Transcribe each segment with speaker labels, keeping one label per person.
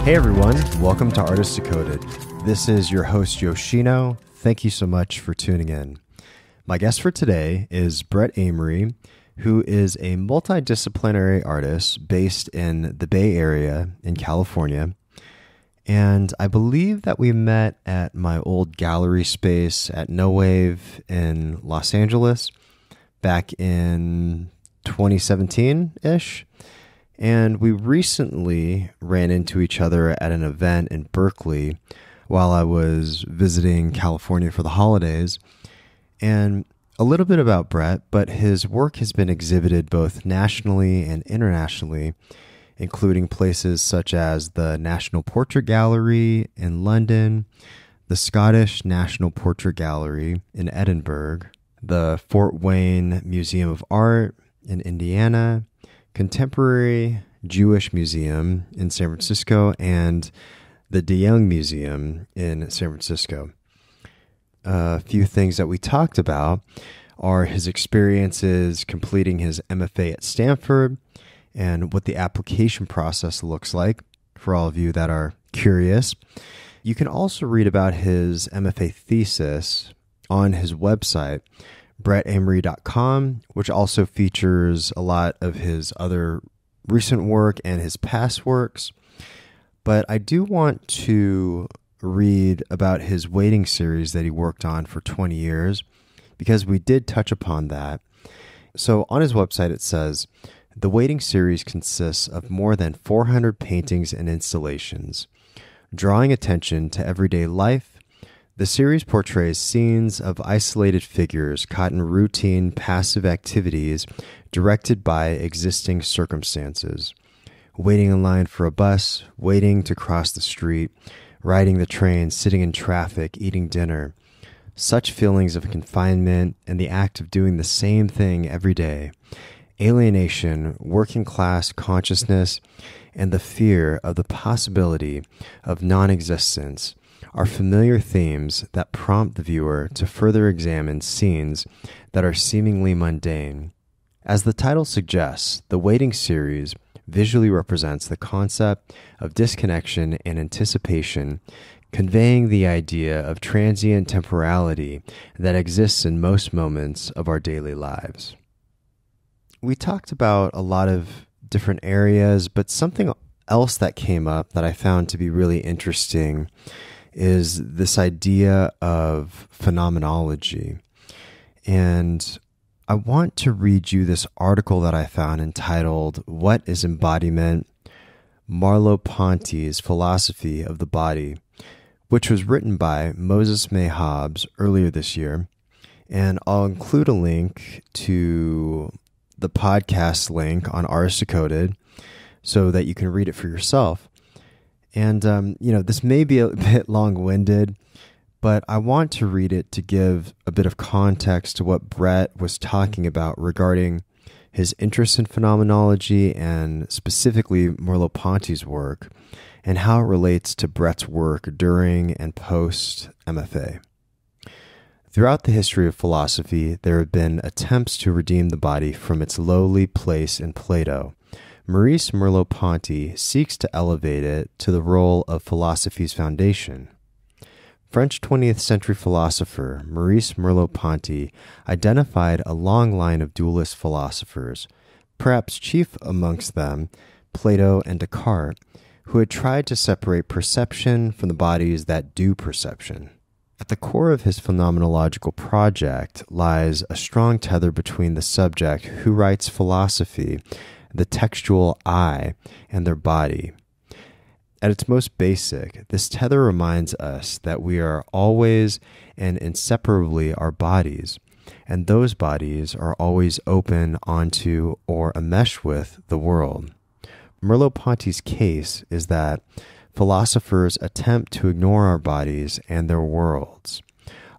Speaker 1: Hey everyone, welcome to Artist Decoded. This is your host Yoshino. Thank you so much for tuning in. My guest for today is Brett Amory, who is a multidisciplinary artist based in the Bay Area in California. And I believe that we met at my old gallery space at No Wave in Los Angeles back in 2017-ish. And we recently ran into each other at an event in Berkeley while I was visiting California for the holidays. And a little bit about Brett, but his work has been exhibited both nationally and internationally, including places such as the National Portrait Gallery in London, the Scottish National Portrait Gallery in Edinburgh, the Fort Wayne Museum of Art in Indiana, Contemporary Jewish Museum in San Francisco, and the De Young Museum in San Francisco. A few things that we talked about are his experiences completing his MFA at Stanford and what the application process looks like for all of you that are curious. You can also read about his MFA thesis on his website, brettamory.com, which also features a lot of his other recent work and his past works. But I do want to read about his waiting series that he worked on for 20 years, because we did touch upon that. So on his website it says, the waiting series consists of more than 400 paintings and installations. Drawing attention to everyday life, the series portrays scenes of isolated figures caught in routine, passive activities directed by existing circumstances. Waiting in line for a bus, waiting to cross the street, riding the train, sitting in traffic, eating dinner. Such feelings of confinement and the act of doing the same thing every day. Alienation, working class consciousness, and the fear of the possibility of non-existence are familiar themes that prompt the viewer to further examine scenes that are seemingly mundane. As the title suggests, the waiting series visually represents the concept of disconnection and anticipation, conveying the idea of transient temporality that exists in most moments of our daily lives. We talked about a lot of different areas, but something else that came up that I found to be really interesting is this idea of phenomenology. And I want to read you this article that I found entitled, What is Embodiment? Merleau-Ponty's Philosophy of the Body, which was written by Moses May Hobbs earlier this year. And I'll include a link to the podcast link on Artist Decoded so that you can read it for yourself. And, this may be a bit long-winded, but I want to read it to give a bit of context to what Brett was talking about regarding his interest in phenomenology and specifically Merleau-Ponty's work and how it relates to Brett's work during and post MFA. Throughout the history of philosophy, there have been attempts to redeem the body from its lowly place in Plato. Maurice Merleau-Ponty seeks to elevate it to the role of philosophy's foundation. French 20th century philosopher Maurice Merleau-Ponty identified a long line of dualist philosophers, perhaps chief amongst them Plato and Descartes, who had tried to separate perception from the bodies that do perception. At the core of his phenomenological project lies a strong tether between the subject who writes philosophy, the textual I, and their body. At its most basic, this tether reminds us that we are always and inseparably our bodies, and those bodies are always open onto or enmeshed with the world. Merleau-Ponty's case is that philosophers attempt to ignore our bodies and their worlds,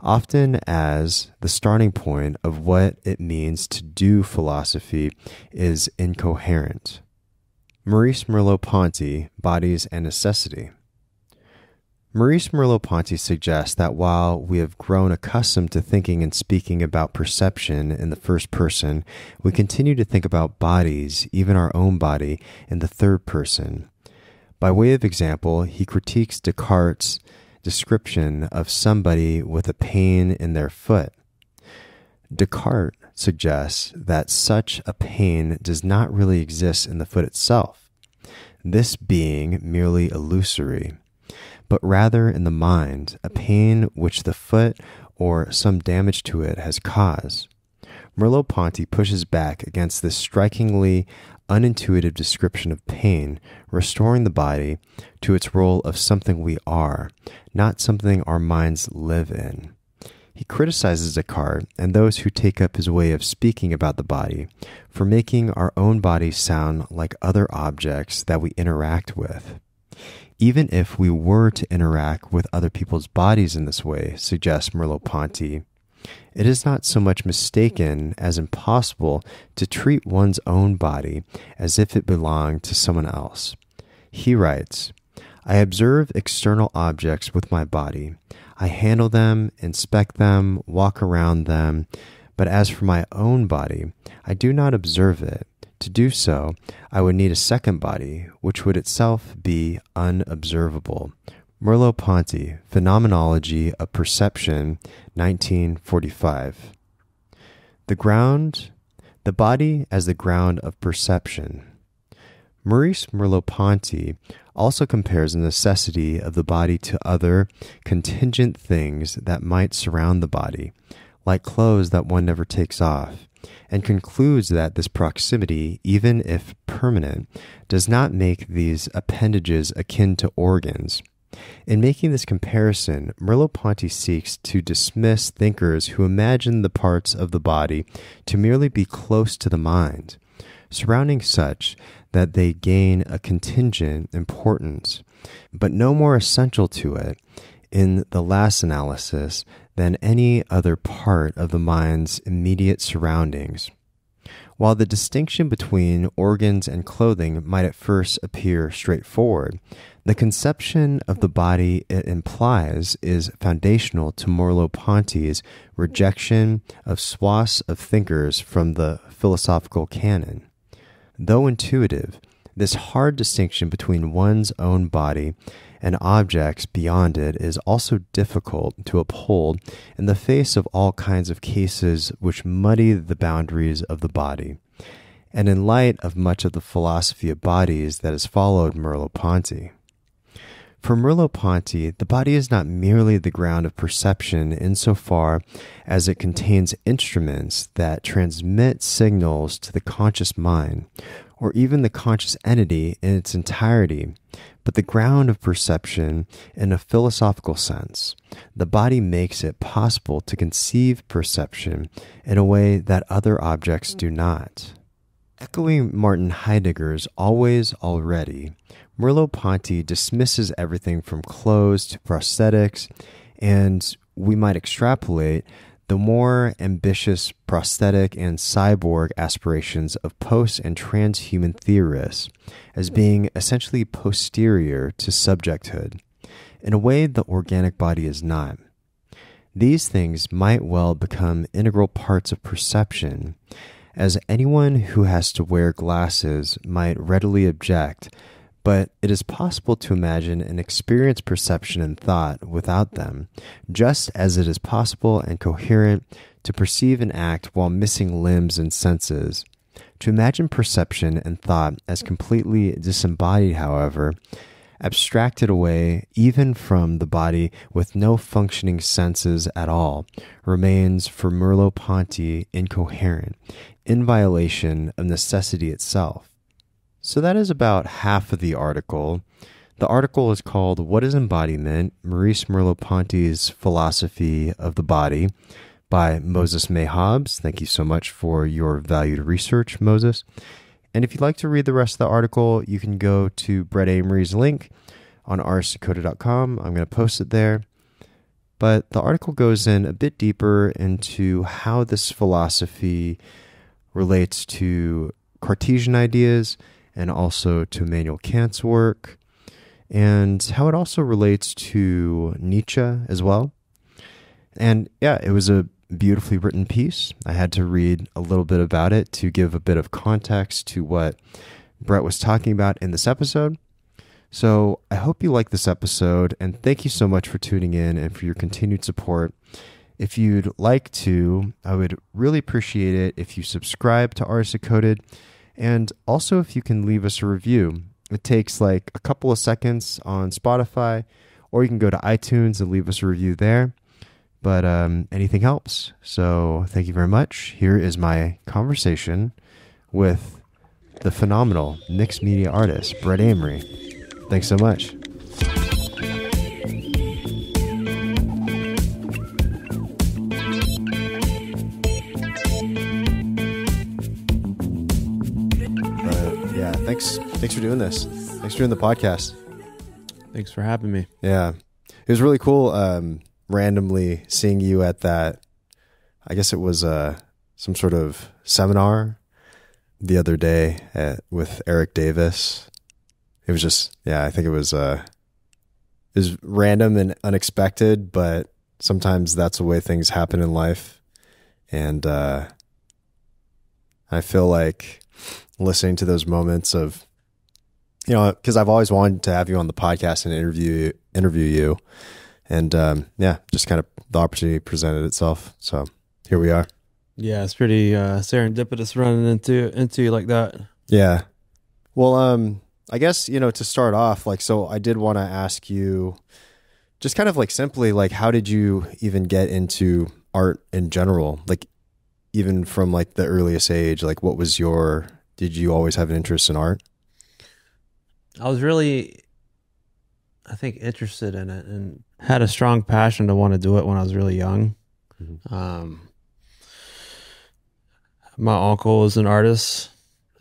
Speaker 1: often as the starting point of what it means to do philosophy is incoherent. Maurice Merleau-Ponty, Bodies and Necessity. Maurice Merleau-Ponty suggests that while we have grown accustomed to thinking and speaking about perception in the first person, we continue to think about bodies, even our own body, in the third person. By way of example, he critiques Descartes' description of somebody with a pain in their foot. Descartes suggests that such a pain does not really exist in the foot itself, this being merely illusory, but rather in the mind, a pain which the foot or some damage to it has caused. Merleau-Ponty pushes back against this strikingly unintuitive description of pain, restoring the body to its role of something we are, not something our minds live in. He criticizes Descartes and those who take up his way of speaking about the body for making our own bodies sound like other objects that we interact with. Even if we were to interact with other people's bodies in this way, suggests Merleau-Ponty, it is not so much mistaken as impossible to treat one's own body as if it belonged to someone else. He writes, I observe external objects with my body. I handle them, inspect them, walk around them, but as for my own body, I do not observe it. To do so, I would need a second body, which would itself be unobservable. Merleau-Ponty, Phenomenology of Perception, 1945. The body as the ground of perception. Maurice Merleau-Ponty also compares the necessity of the body to other contingent things that might surround the body, like clothes that one never takes off, and concludes that this proximity, even if permanent, does not make these appendages akin to organs. In making this comparison, Merleau-Ponty seeks to dismiss thinkers who imagine the parts of the body to merely be close to the mind, surrounding such that they gain a contingent importance, but no more essential to it in the last analysis than any other part of the mind's immediate surroundings. While the distinction between organs and clothing might at first appear straightforward, the conception of the body it implies is foundational to Merleau-Ponty's rejection of swaths of thinkers from the philosophical canon. Though intuitive, this hard distinction between one's own body and objects beyond it is also difficult to uphold in the face of all kinds of cases which muddy the boundaries of the body, and in light of much of the philosophy of bodies that has followed Merleau-Ponty. For Merleau-Ponty, the body is not merely the ground of perception insofar as it contains instruments that transmit signals to the conscious mind, or even the conscious entity in its entirety, but the ground of perception in a philosophical sense. The body makes it possible to conceive perception in a way that other objects do not. Echoing Martin Heidegger's always already, Merleau-Ponty dismisses everything from clothes to prosthetics, and we might extrapolate the more ambitious prosthetic and cyborg aspirations of post- and transhuman theorists as being essentially posterior to subjecthood, in a way the organic body is not. These things might well become integral parts of perception, as anyone who has to wear glasses might readily object, but it is possible to imagine and experience perception and thought without them, just as it is possible and coherent to perceive and act while missing limbs and senses. To imagine perception and thought as completely disembodied, however, abstracted away even from the body with no functioning senses at all, remains for Merleau-Ponty incoherent, in violation of necessity itself. So that is about half of the article. The article is called What is Embodiment? Maurice Merleau-Ponty's Philosophy of the Body by Moses May Hobbs. Thank you so much for your valued research, Moses. And if you'd like to read the rest of the article, you can go to Brett Amory's link on artistdecoded.com. I'm going to post it there. But the article goes in a bit deeper into how this philosophy relates to Cartesian ideas and also to Immanuel Kant's work, and how it also relates to Nietzsche as well. And yeah, it was a beautifully written piece. I had to read a little bit about it to give a bit of context to what Brett was talking about in this episode. So I hope you like this episode, and thank you so much for tuning in and for your continued support. If you'd like to, I would really appreciate it if you subscribe to Artists Decoded, and also if you can leave us a review. It takes like a couple of seconds on Spotify, or you can go to iTunes and leave us a review there. But anything helps. So thank you very much. Here is my conversation with the phenomenal mixed media artist, Brett Amory. Thanks so much. Yeah, thanks for doing this. Thanks for doing the podcast.
Speaker 2: Thanks for having me.
Speaker 1: Yeah, it was really cool. Randomly seeing you at that, I guess it was some sort of seminar the other day with Eric Davis. It was just, I think it was random and unexpected, but sometimes that's the way things happen in life. And I feel like listening to those moments of, because I've always wanted to have you on the podcast and interview you. And just kind of the opportunity presented itself. So here we are.
Speaker 2: Yeah, it's pretty serendipitous running into you like that.
Speaker 1: Yeah. Well, I guess, to start off, so I did want to ask you just kind of simply, how did you even get into art in general? Even from the earliest age, what was did you always have an interest in art?
Speaker 2: I was really, I think, interested in it and had a strong passion to want to do it when I was really young. Mm-hmm. My uncle was an artist,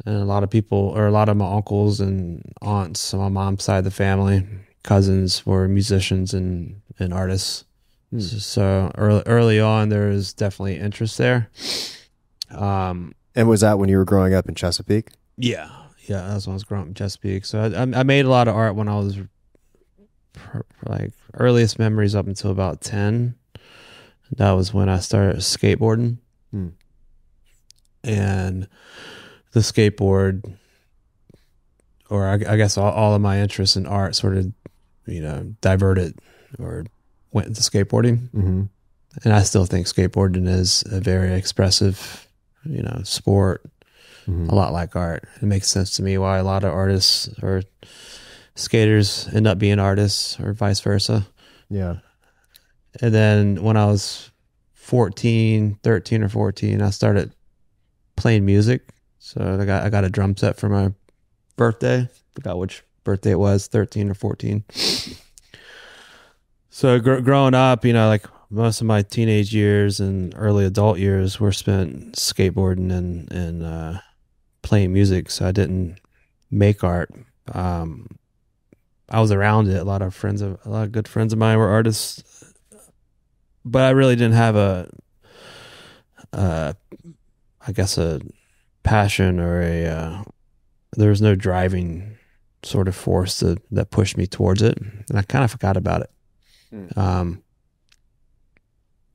Speaker 2: and a lot of my uncles and aunts on my mom's side of the family, cousins, were musicians and artists. So early on, there was definitely interest there.
Speaker 1: And was that when you were growing up in Chesapeake?
Speaker 2: Yeah, that's when I was growing up in Chesapeake. So I made a lot of art when I was earliest memories up until about 10. That was when I started skateboarding. And the skateboard, or I guess all of my interests in art sort of, diverted or went into skateboarding. Mm-hmm. And I still think skateboarding is a very expressive, sport, mm-hmm. a lot like art. It makes sense to me why a lot of artists or skaters end up being artists or vice versa.
Speaker 1: Yeah.
Speaker 2: And then when I was 13 or 14, I started playing music. So I got a drum set for my birthday. Forgot which birthday it was, 13 or 14. So growing up, most of my teenage years and early adult years were spent skateboarding and playing music. So I didn't make art. I was around it. A lot of good friends of mine were artists, but I really didn't have a passion or there was no driving sort of force that pushed me towards it. And I kind of forgot about it.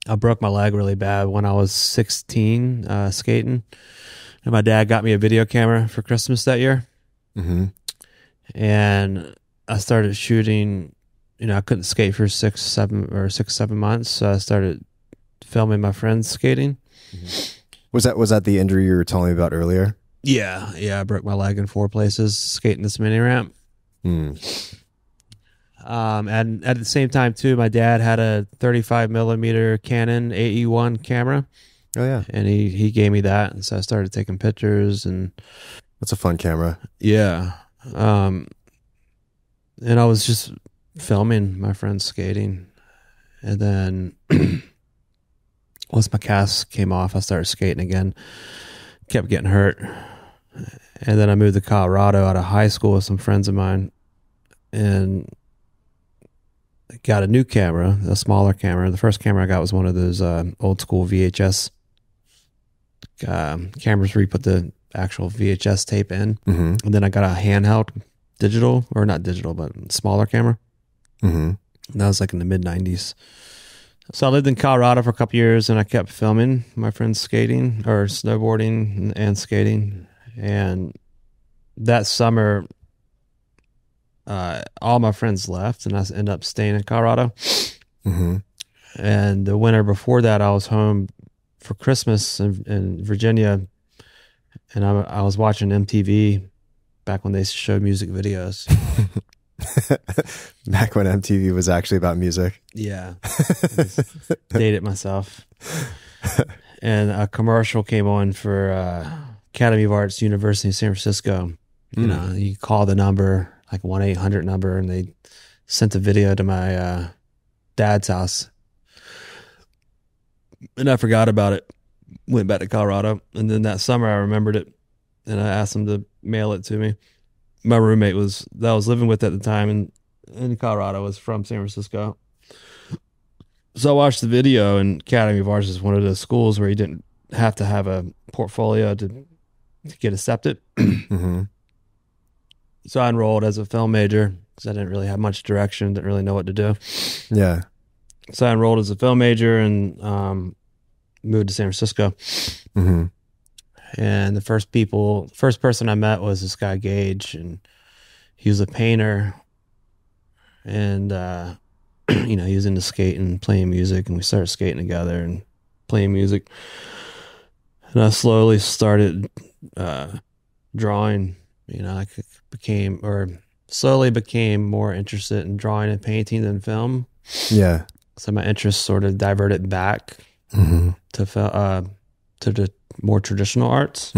Speaker 2: I broke my leg really bad when I was 16, skating. And my dad got me a video camera for Christmas that year. Mm-hmm. And I started shooting, I couldn't skate for 6-7 months. So I started filming my friends skating.
Speaker 1: Mm-hmm. Was that the injury you were telling me about earlier?
Speaker 2: Yeah. I broke my leg in 4 places skating this mini ramp. And at the same time too, my dad had a 35 millimeter Canon AE1 camera.
Speaker 1: Oh yeah.
Speaker 2: And he gave me that. And so I started taking pictures and
Speaker 1: that's a fun camera.
Speaker 2: Yeah. And I was just filming my friends skating. And then once my cast came off, I started skating again. Kept getting hurt. And then I moved to Colorado out of high school with some friends of mine and got a new camera, a smaller camera. The first camera I got was one of those old school VHS cameras where you put the actual VHS tape in. Mm-hmm. And then I got a handheld digital, or not digital, but smaller camera. Mm-hmm. And that was in the mid-90s. So I lived in Colorado for a couple years, and I kept filming my friends skating or snowboarding and skating. And that summer, all my friends left, and I ended up staying in Colorado.
Speaker 1: Mm-hmm.
Speaker 2: And the winter before that, I was home for Christmas in Virginia, and I was watching MTV back when they showed music videos.
Speaker 1: Back when MTV was actually about music.
Speaker 2: Yeah. Dated myself. And a commercial came on for Academy of Arts, University of San Francisco. You know, you call the number, like 1-800 number, and they sent a video to my dad's house. And I forgot about it. Went back to Colorado. And then that summer I remembered it, and I asked him to mail it to me. My roommate that I was living with at the time in Colorado was from San Francisco. So I watched the video, and Academy of Arts is one of those schools where you didn't have to have a portfolio to get accepted.
Speaker 1: Mm-hmm.
Speaker 2: So I enrolled as a film major because I didn't really have much direction, didn't really know what to do.
Speaker 1: Yeah.
Speaker 2: So I enrolled as a film major and moved to San Francisco.
Speaker 1: Mm-hmm.
Speaker 2: And the first person I met was this guy, Gage, and he was a painter. And, you know, he was into skating, playing music, and we started skating together and playing music. And I slowly started drawing. You know, slowly became more interested in drawing and painting than film.
Speaker 1: Yeah.
Speaker 2: So my interest sort of diverted back
Speaker 1: Mm-hmm.
Speaker 2: to the more traditional arts,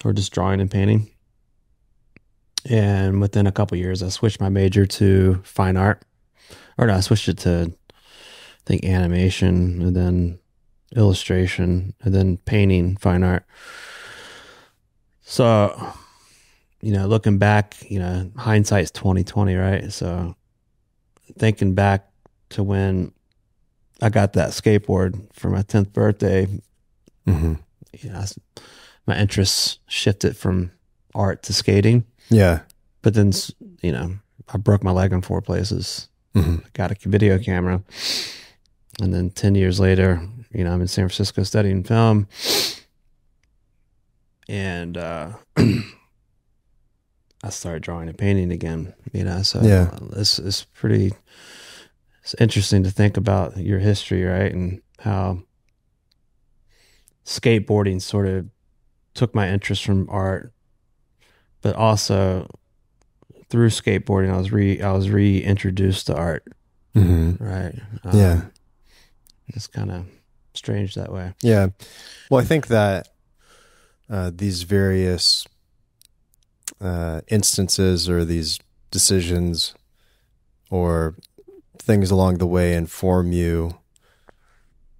Speaker 2: or just drawing and painting. And within a couple of years, I switched my major to fine art. Or no, I switched it to, I think, animation, and then illustration, and then painting, fine art. So, you know, looking back, you know, hindsight's 20/20, right? So thinking back to when I got that skateboard for my 10th birthday, you know, my interests shifted from art to skating.
Speaker 1: Yeah.
Speaker 2: But then, you know, I broke my leg in 4 places. Got a video camera. And then 10 years later, you know, I'm in San Francisco studying film. And I started drawing and painting again, you know. So
Speaker 1: yeah.
Speaker 2: It's interesting to think about your history, right? And how skateboarding sort of took my interest from art, but also through skateboarding, I was reintroduced to art, right?
Speaker 1: Yeah.
Speaker 2: It's kind of strange that way.
Speaker 1: Yeah. Well, I think that these various instances or these decisions or things along the way inform you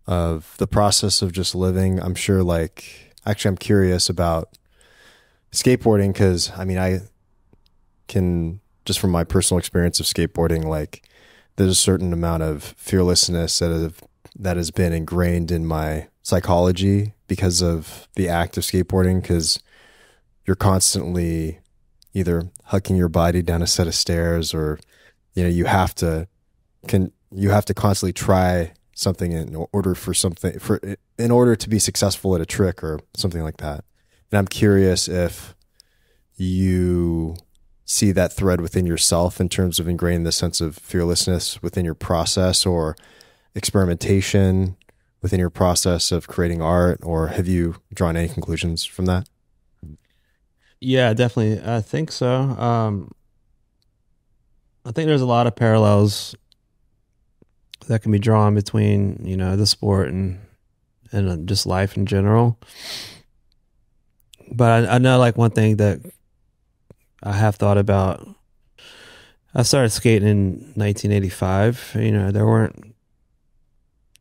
Speaker 1: of the process of just living. I'm sure, I'm curious about skateboarding because, I mean, I can, just from my personal experience of skateboarding, there's a certain amount of fearlessness that has been ingrained in my psychology because of the act of skateboarding, because you're constantly either hucking your body down a set of stairs, or, you know, you have to constantly try something in order to be successful at a trick or something like that. And I'm curious if you see that thread within yourself in terms of ingraining the sense of fearlessness within your process or experimentation within your process of creating art, or have you drawn any conclusions from that?
Speaker 2: Yeah, definitely. I think so. I think there's a lot of parallels that can be drawn between, you know, the sport and just life in general. But I know, one thing that I have thought about, I started skating in 1985. You know, there weren't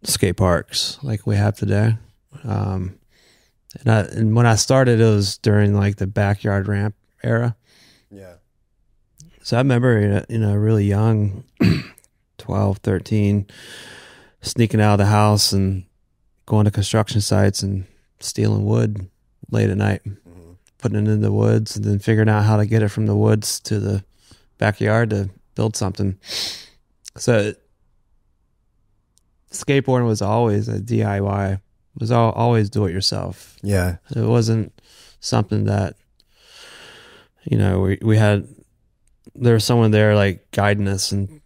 Speaker 2: skate parks like we have today. And when I started, it was during the backyard ramp era.
Speaker 1: Yeah. So
Speaker 2: I remember, you know, really young, 12, 13, sneaking out of the house and going to construction sites and stealing wood late at night, putting it in the woods, and then figuring out how to get it from the woods to the backyard to build something. So skateboarding was always a DIY. It was always do it yourself.
Speaker 1: Yeah.
Speaker 2: It wasn't something that, you know, we had there was someone there like guiding us and,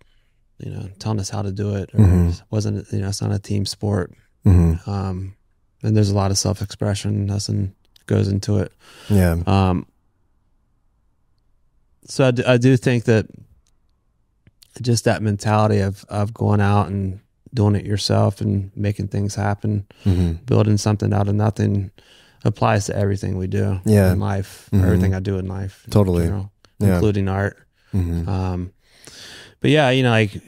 Speaker 2: you know, telling us how to do it. Or it wasn't, you know, it's not a team sport. And there's a lot of self-expression. Nothing goes into it.
Speaker 1: Yeah.
Speaker 2: So I do think that just that mentality of going out and doing it yourself and making things happen, building something out of nothing applies to everything we do in life, everything I do in life.
Speaker 1: Totally.
Speaker 2: In general, including art. But yeah, you know, like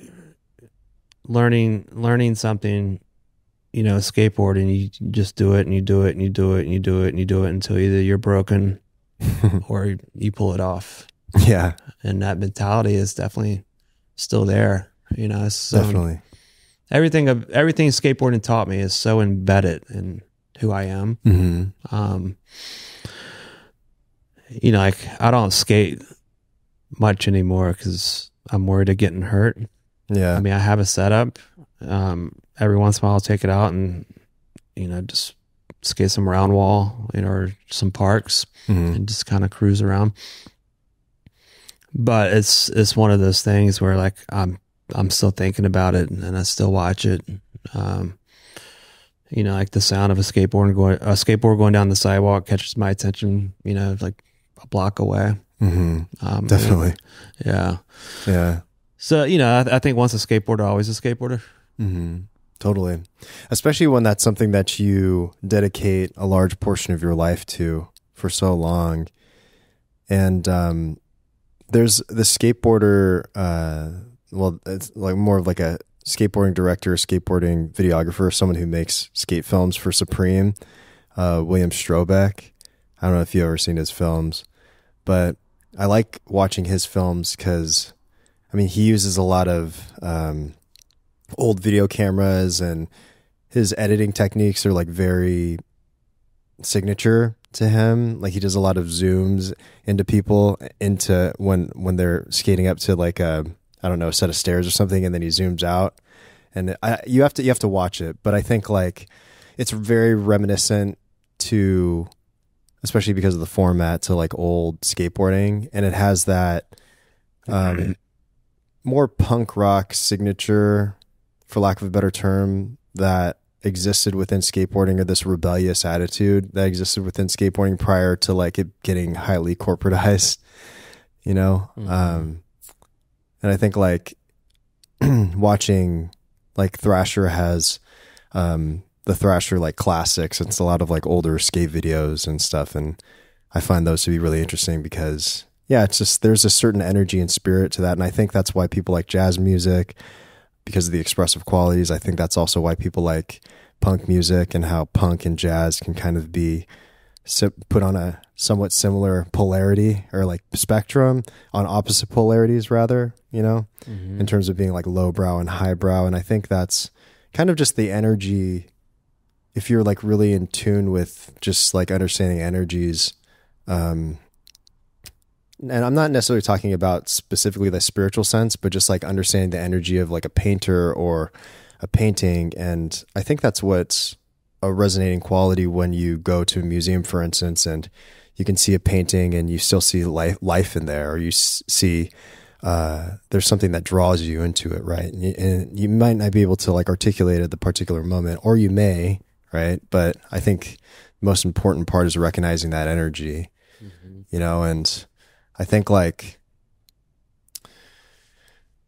Speaker 2: learning something, you know, skateboarding, you just do it and you do it and you do it and you do it and you do it until either you're broken or you pull it off.
Speaker 1: Yeah.
Speaker 2: And that mentality is definitely still there, you know. It's,
Speaker 1: definitely.
Speaker 2: Everything skateboarding taught me is so embedded in who I am. You know, like I don't skate much anymore because I'm worried of getting hurt.
Speaker 1: Yeah.
Speaker 2: I mean, I have a setup. Every once in a while I'll take it out and, you know, just skate some round wall, you know, or some parks and just kind of cruise around. But it's one of those things where like I'm still thinking about it and I still watch it. You know, like the sound of a skateboard going down the sidewalk catches my attention, you know, like a block away.
Speaker 1: Definitely.
Speaker 2: Yeah.
Speaker 1: Yeah.
Speaker 2: So, you know, I think once a skateboarder, always a skateboarder.
Speaker 1: Totally. Especially when that's something that you dedicate a large portion of your life to for so long. And there's the skateboarder, well, it's like more of like a skateboarding director, skateboarding videographer, someone who makes skate films for Supreme, William Strobeck. I don't know if you've ever seen his films, but I like watching his films because, I mean, he uses a lot of old video cameras and his editing techniques are like very signature to him. Like he does a lot of zooms into people into when they're skating up to like a, I don't know, a set of stairs or something, and then he zooms out. And you have to watch it, but I think like it's very reminiscent to, especially because of the format, to like old skateboarding, and it has that more punk rock signature, for lack of a better term, that existed within skateboarding, or this rebellious attitude that existed within skateboarding prior to like it getting highly corporatized, you know? And I think like watching like Thrasher has the Thrasher like classics. It's a lot of like older skate videos and stuff. And I find those to be really interesting because yeah, it's just, there's a certain energy and spirit to that. And I think that's why people like jazz music, because of the expressive qualities. I think that's also why people like punk music, and how punk and jazz can kind of be put on a somewhat similar polarity, or like spectrum on opposite polarities rather, you know, in terms of being like lowbrow and highbrow. And I think that's kind of just the energy. If you're like really in tune with just like understanding energies, and I'm not necessarily talking about specifically the spiritual sense, but just like understanding the energy of like a painter or a painting. And I think that's what's a resonating quality when you go to a museum, for instance, and you can see a painting and you still see life in there, or you see there's something that draws you into it, right? And you might not be able to like articulate at the particular moment, or you may, right? But I think the most important part is recognizing that energy, you know. And I think like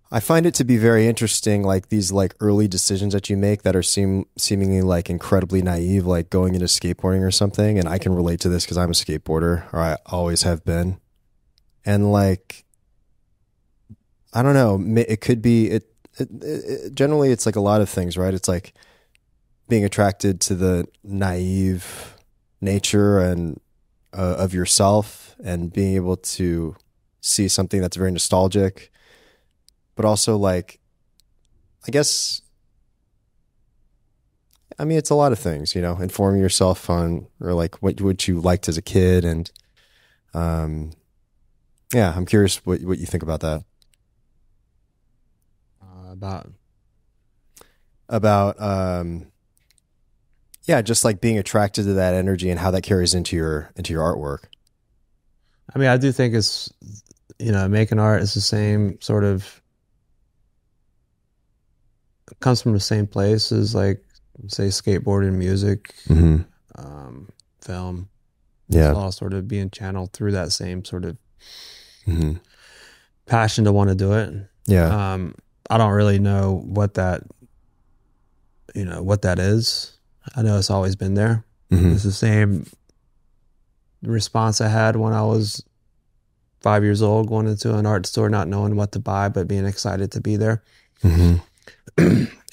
Speaker 1: I find it to be very interesting, like these like early decisions that you make that are seemingly like incredibly naive, like going into skateboarding or something. And I can relate to this because I'm a skateboarder, or I always have been. And like, I don't know, it could be, it generally it's like a lot of things, right? It's like being attracted to the naive nature and of yourself, and being able to see something that's very nostalgic, but also like, I guess, I mean, it's a lot of things, you know, informing yourself on, or like what you liked as a kid. And yeah, I'm curious what you think about that. About yeah, just like being attracted to that energy and how that carries into your artwork.
Speaker 2: I mean, I do think it's, making art is the same sort of, comes from the same place as like, say, skateboarding, music, film.
Speaker 1: Yeah.
Speaker 2: It's all sort of being channeled through that same sort of passion to want to do it.
Speaker 1: Yeah.
Speaker 2: I don't really know what that is. I know it's always been there. It's the same response I had when I was 5 years old, going into an art store, not knowing what to buy, but being excited to be there. And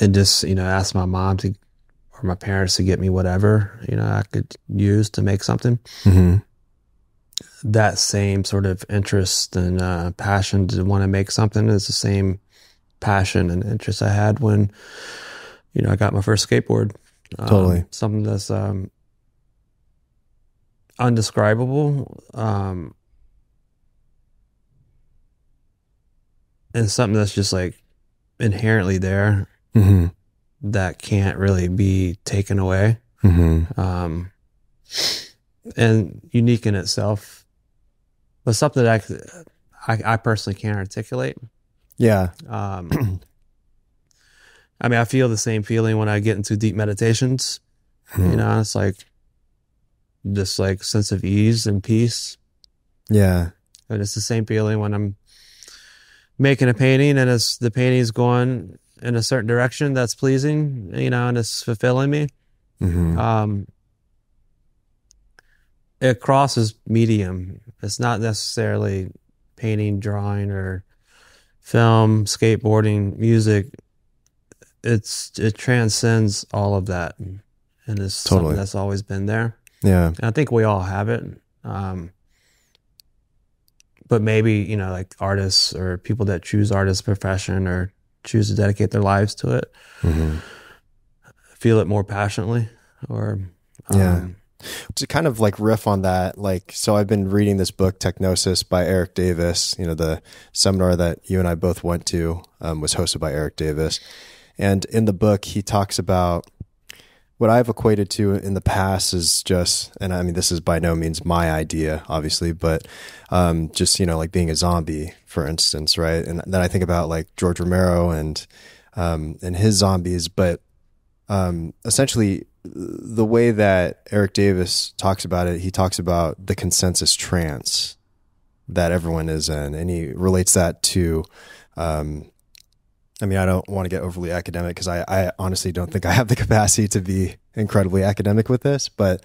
Speaker 2: just, ask my mom or my parents to get me whatever, I could use to make something. That same sort of interest and passion to want to make something is the same passion and interest I had when, I got my first skateboard.
Speaker 1: Totally.
Speaker 2: Something that's undescribable, and something that's just like inherently there that can't really be taken away, and unique in itself, but something that I personally can't articulate.
Speaker 1: Yeah.
Speaker 2: I mean, I feel the same feeling when I get into deep meditations. It's like this like sense of ease and peace.
Speaker 1: Yeah.
Speaker 2: And it's the same feeling when I'm making a painting and the painting's going in a certain direction that's pleasing, and it's fulfilling me. It crosses medium. It's not necessarily painting, drawing, or film, skateboarding, music. It transcends all of that, and it's something that's always been there.
Speaker 1: Yeah.
Speaker 2: And I think we all have it. But maybe, like artists or people that choose artist profession or choose to dedicate their lives to it, feel it more passionately, or
Speaker 1: to kind of like riff on that, like, so I've been reading this book, Technosis by Eric Davis. The seminar that you and I both went to was hosted by Eric Davis. And in the book, he talks about what I've equated to in the past is just, and I mean, this is by no means my idea, obviously, but just, like being a zombie, for instance, right? And then I think about like George Romero and his zombies, but essentially the way that Eric Davis talks about it, he talks about the consensus trance that everyone is in, and he relates that to I mean, I don't want to get overly academic because I honestly don't think I have the capacity to be incredibly academic with this, but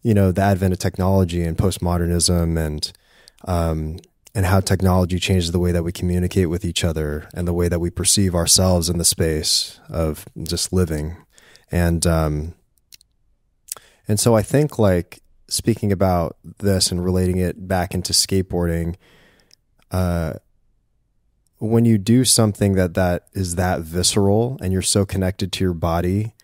Speaker 1: the advent of technology and postmodernism and how technology changes the way that we communicate with each other and the way that we perceive ourselves in the space of just living. And so I think, like, speaking about this and relating it back into skateboarding, when you do something that is that visceral and you're so connected to your body,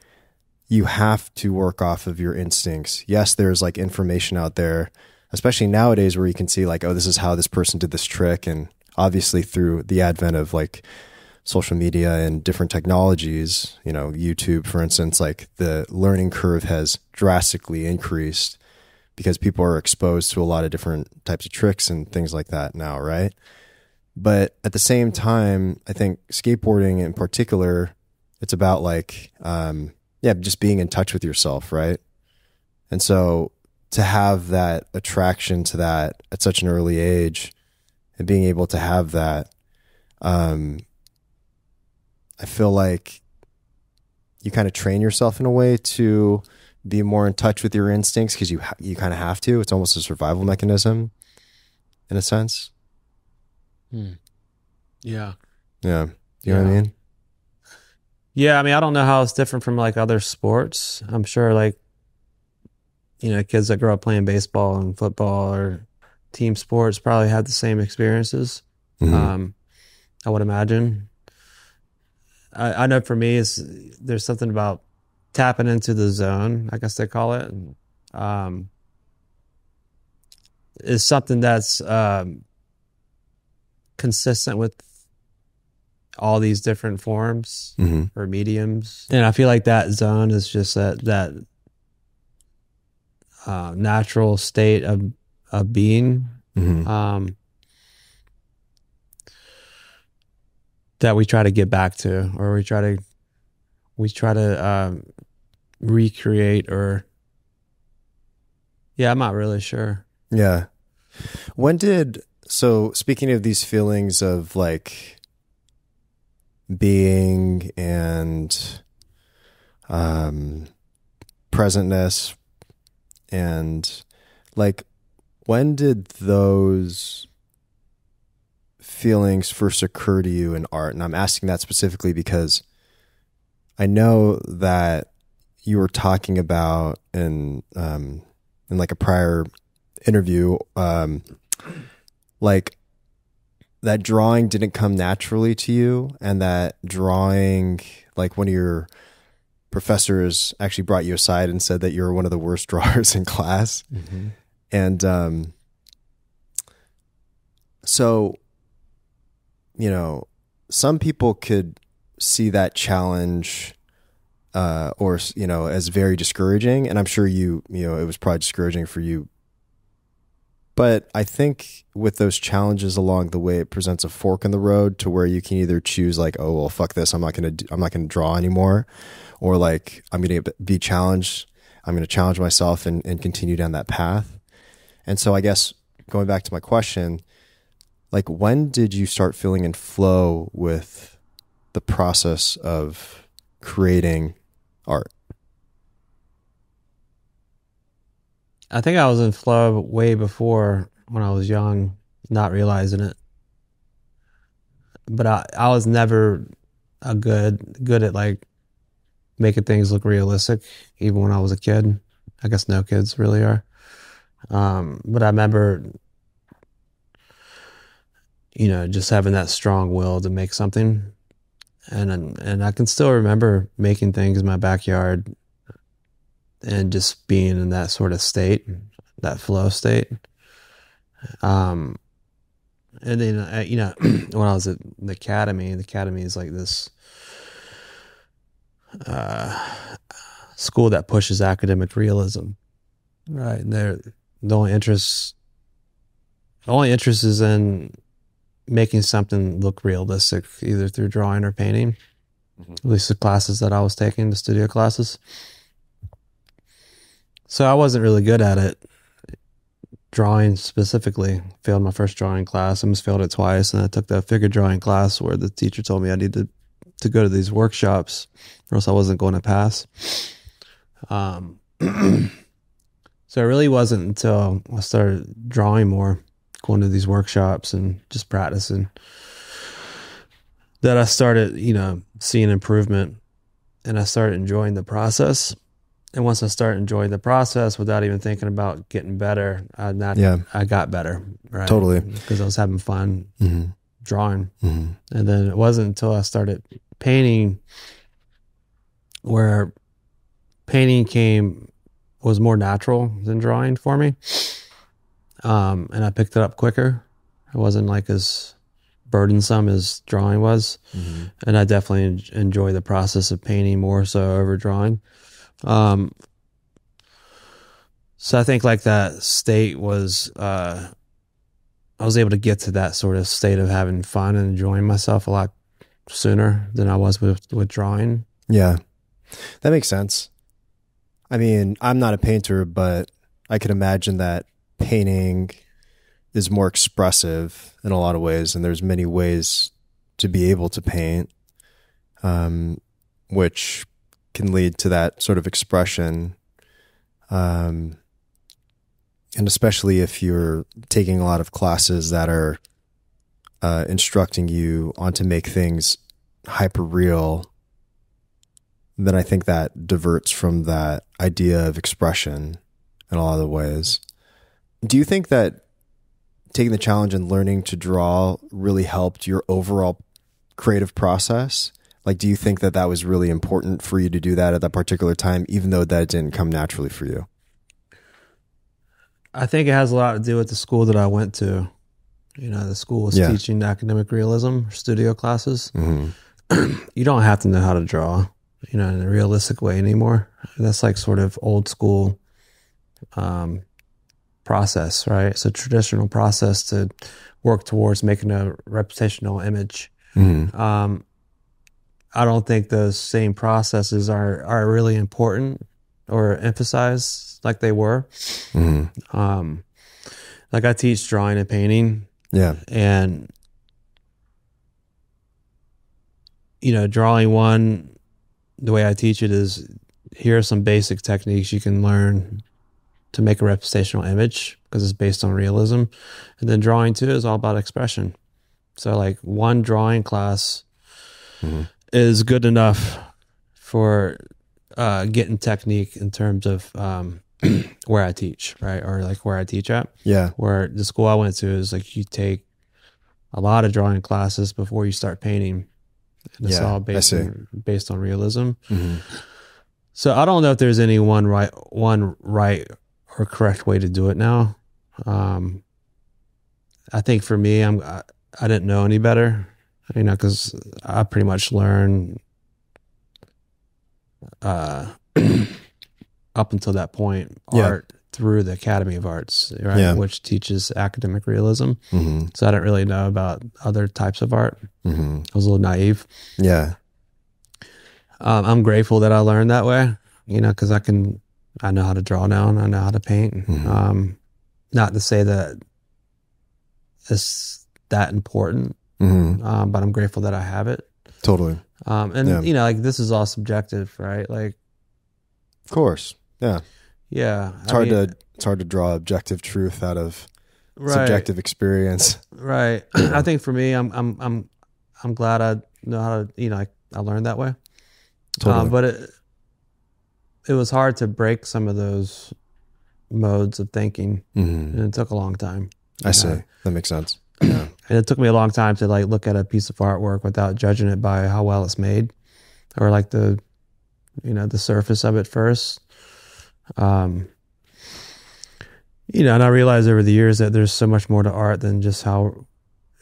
Speaker 1: you have to work off of your instincts. Yes, there's like information out there, especially nowadays, where you can see like, oh, this is how this person did this trick. And obviously through the advent of like social media and different technologies, YouTube, for instance, like the learning curve has drastically increased because people are exposed to a lot of different types of tricks and things like that now, right? But at the same time, I think skateboarding in particular, it's about like, just being in touch with yourself, right? And so to have that attraction to that at such an early age and being able to have that, I feel like you kind of train yourself in a way to be more in touch with your instincts because you kind of have to. It's almost a survival mechanism in a sense.
Speaker 2: Yeah.
Speaker 1: Yeah. You know what I mean?
Speaker 2: Yeah. I mean, I don't know how it's different from like other sports. I'm sure like, kids that grow up playing baseball and football or team sports probably had the same experiences. I would imagine. I know for me, there's something about tapping into the zone, I guess they call it. Is something that's consistent with all these different forms or mediums, and I feel like that zone is just that natural state of being that we try to get back to, or we try to recreate, or I'm not really sure.
Speaker 1: Yeah. So speaking of these feelings of like being and presentness, and like, when did those feelings first occur to you in art? And I'm asking that specifically because I know that you were talking about in like a prior interview, like that drawing didn't come naturally to you, and that drawing, like one of your professors actually brought you aside and said that you were one of the worst drawers in class. Mm-hmm. And so, you know, some people could see that challenge or, you know, as very discouraging. And I'm sure you know, it was probably discouraging for you. But I think with those challenges along the way, it presents a fork in the road to where you can either choose like, oh, well, fuck this, I'm not going to draw anymore. Or like, I'm going to be challenged. I'm going to challenge myself and continue down that path. And so I guess going back to my question, like, when did you start feeling in flow with the process of creating art?
Speaker 2: I think I was in flow way before, when I was young, not realizing it. But I was never good at like making things look realistic, even when I was a kid. I guess no kids really are. But I remember, you know, just having that strong will to make something. And I can still remember making things in my backyard and just being in that sort of state, that flow state. And then, you know, when I was at the academy is like this school that pushes academic realism, right? And the only interest is in making something look realistic, either through drawing or painting. Mm-hmm. At least the classes that I was taking, the studio classes. So I wasn't really good at it. Drawing specifically, failed my first drawing class. I almost failed it twice, and I took the figure drawing class where the teacher told me I needed to go to these workshops, or else I wasn't going to pass. So it really wasn't until I started drawing more, going to these workshops and just practicing, that I started, you know, seeing improvement, and I started enjoying the process. And once I started enjoying the process without even thinking about getting better, I got better, right?
Speaker 1: Totally.
Speaker 2: Because I was having fun drawing. Mm-hmm. And then it wasn't until I started painting where painting was more natural than drawing for me. And I picked it up quicker. It wasn't like as burdensome as drawing was. Mm-hmm. And I definitely enjoy the process of painting more so over drawing. So I think like that state was, I was able to get to that sort of state of having fun and enjoying myself a lot sooner than I was with drawing.
Speaker 1: Yeah, that makes sense. I mean, I'm not a painter, but I could imagine that painting is more expressive in a lot of ways, and there's many ways to be able to paint, which can lead to that sort of expression. And especially if you're taking a lot of classes that are instructing you on to make things hyper real, then I think that diverts from that idea of expression in a lot of the ways. Do you think that taking the challenge and learning to draw really helped your overall creative process? Like, do you think that that was really important for you to do that at that particular time, even though that didn't come naturally for you?
Speaker 2: I think it has a lot to do with the school that I went to. You know, the school was teaching academic realism, studio classes. Mm-hmm. You don't have to know how to draw, you know, in a realistic way anymore. That's like sort of old school process, right? It's a traditional process to work towards making a reputational image. I don't think those same processes are really important or emphasized like they were. Like I teach drawing and painting.
Speaker 1: Yeah.
Speaker 2: And, drawing one, the way I teach it is, here are some basic techniques you can learn to make a representational image because it's based on realism. And then drawing two is all about expression. So like one drawing class is good enough for getting technique in terms of where I teach, right? Or like where I teach at.
Speaker 1: Yeah.
Speaker 2: Where the school I went to is like you take a lot of drawing classes before you start painting. And it's all based on realism. So I don't know if there's any one right or correct way to do it now. I think for me, I didn't know any better, because I pretty much learned up until that point art through the Academy of Arts, right?
Speaker 1: Yeah.
Speaker 2: Which teaches academic realism. So I didn't really know about other types of art. I was a little naive.
Speaker 1: Yeah.
Speaker 2: I'm grateful that I learned that way, because I know how to draw now and I know how to paint. Not to say that it's that important, but I'm grateful that I have it.
Speaker 1: Totally.
Speaker 2: Like this is all subjective, right? Like,
Speaker 1: of course. Yeah.
Speaker 2: Yeah.
Speaker 1: It's hard to draw objective truth out of subjective experience.
Speaker 2: Right. I think for me, I'm glad I know how to, I learned that way.
Speaker 1: Totally.
Speaker 2: But it was hard to break some of those modes of thinking, and it took a long time.
Speaker 1: I see. That makes sense. Yeah.
Speaker 2: And it took me a long time to like look at a piece of artwork without judging it by how well it's made, or like the surface of it first. And I realized over the years that there's so much more to art than just how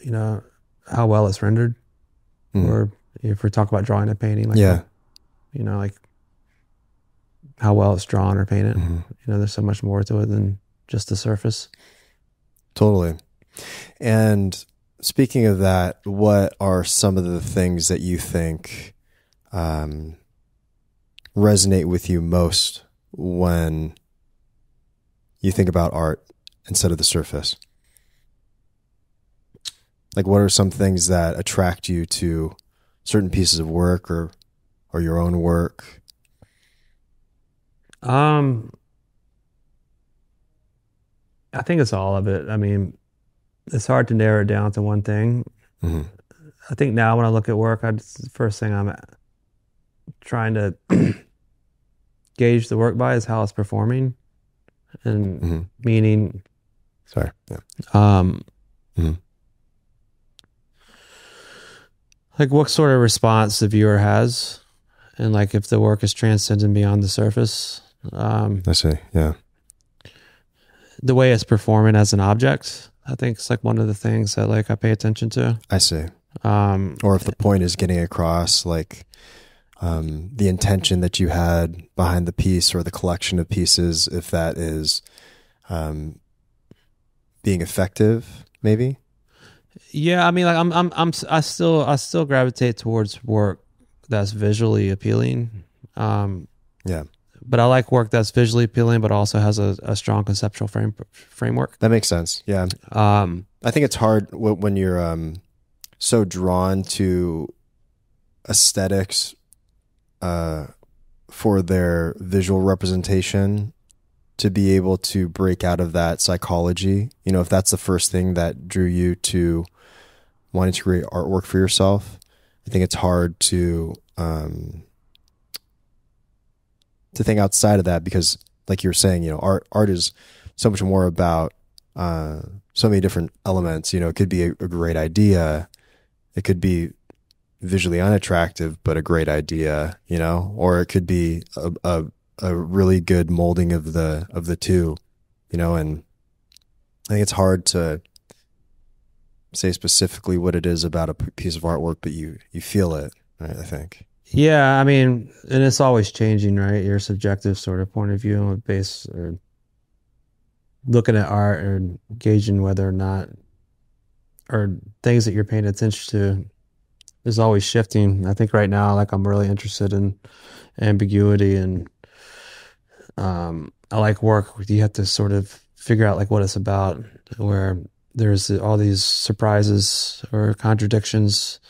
Speaker 2: well it's rendered, or if we're talking about drawing and painting, like like how well it's drawn or painted. There's so much more to it than just the surface.
Speaker 1: Totally. And speaking of that, what are some of the things that you think resonate with you most when you think about art instead of the surface? Like, what are some things that attract you to certain pieces of work or your own work?
Speaker 2: I think it's all of it. I mean, it's hard to narrow it down to one thing. I think now when I look at work, the first thing I'm trying to gauge the work by is how it's performing, and meaning.
Speaker 1: Sorry. Yeah.
Speaker 2: Like what sort of response the viewer has, and like if the work is transcendent beyond the surface.
Speaker 1: I see. Yeah.
Speaker 2: The way it's performing as an object, I think it's like one of the things that like I pay attention to.
Speaker 1: I see. Or if the point is getting across, like the intention that you had behind the piece or the collection of pieces, if that is being effective, maybe.
Speaker 2: Yeah, I mean, like I still gravitate towards work that's visually appealing.
Speaker 1: Yeah.
Speaker 2: But I like work that's visually appealing, but also has a strong conceptual framework.
Speaker 1: That makes sense. Yeah. I think it's hard when you're so drawn to aesthetics for their visual representation to be able to break out of that psychology. If that's the first thing that drew you to wanting to create artwork for yourself, I think it's hard to think outside of that, because like you were saying, art is so much more about so many different elements. It could be a great idea. It could be visually unattractive, but a great idea, or it could be a really good molding of the two, and I think it's hard to say specifically what it is about a piece of artwork, but you feel it, right? I think.
Speaker 2: Yeah, I mean, and it's always changing, right? Your subjective sort of point of view on base, or looking at art or gauging whether or not, or things that you're paying attention to is always shifting. I think right now, like I'm really interested in ambiguity, and I like work where you have to sort of figure out like what it's about, where there's all these surprises or contradictions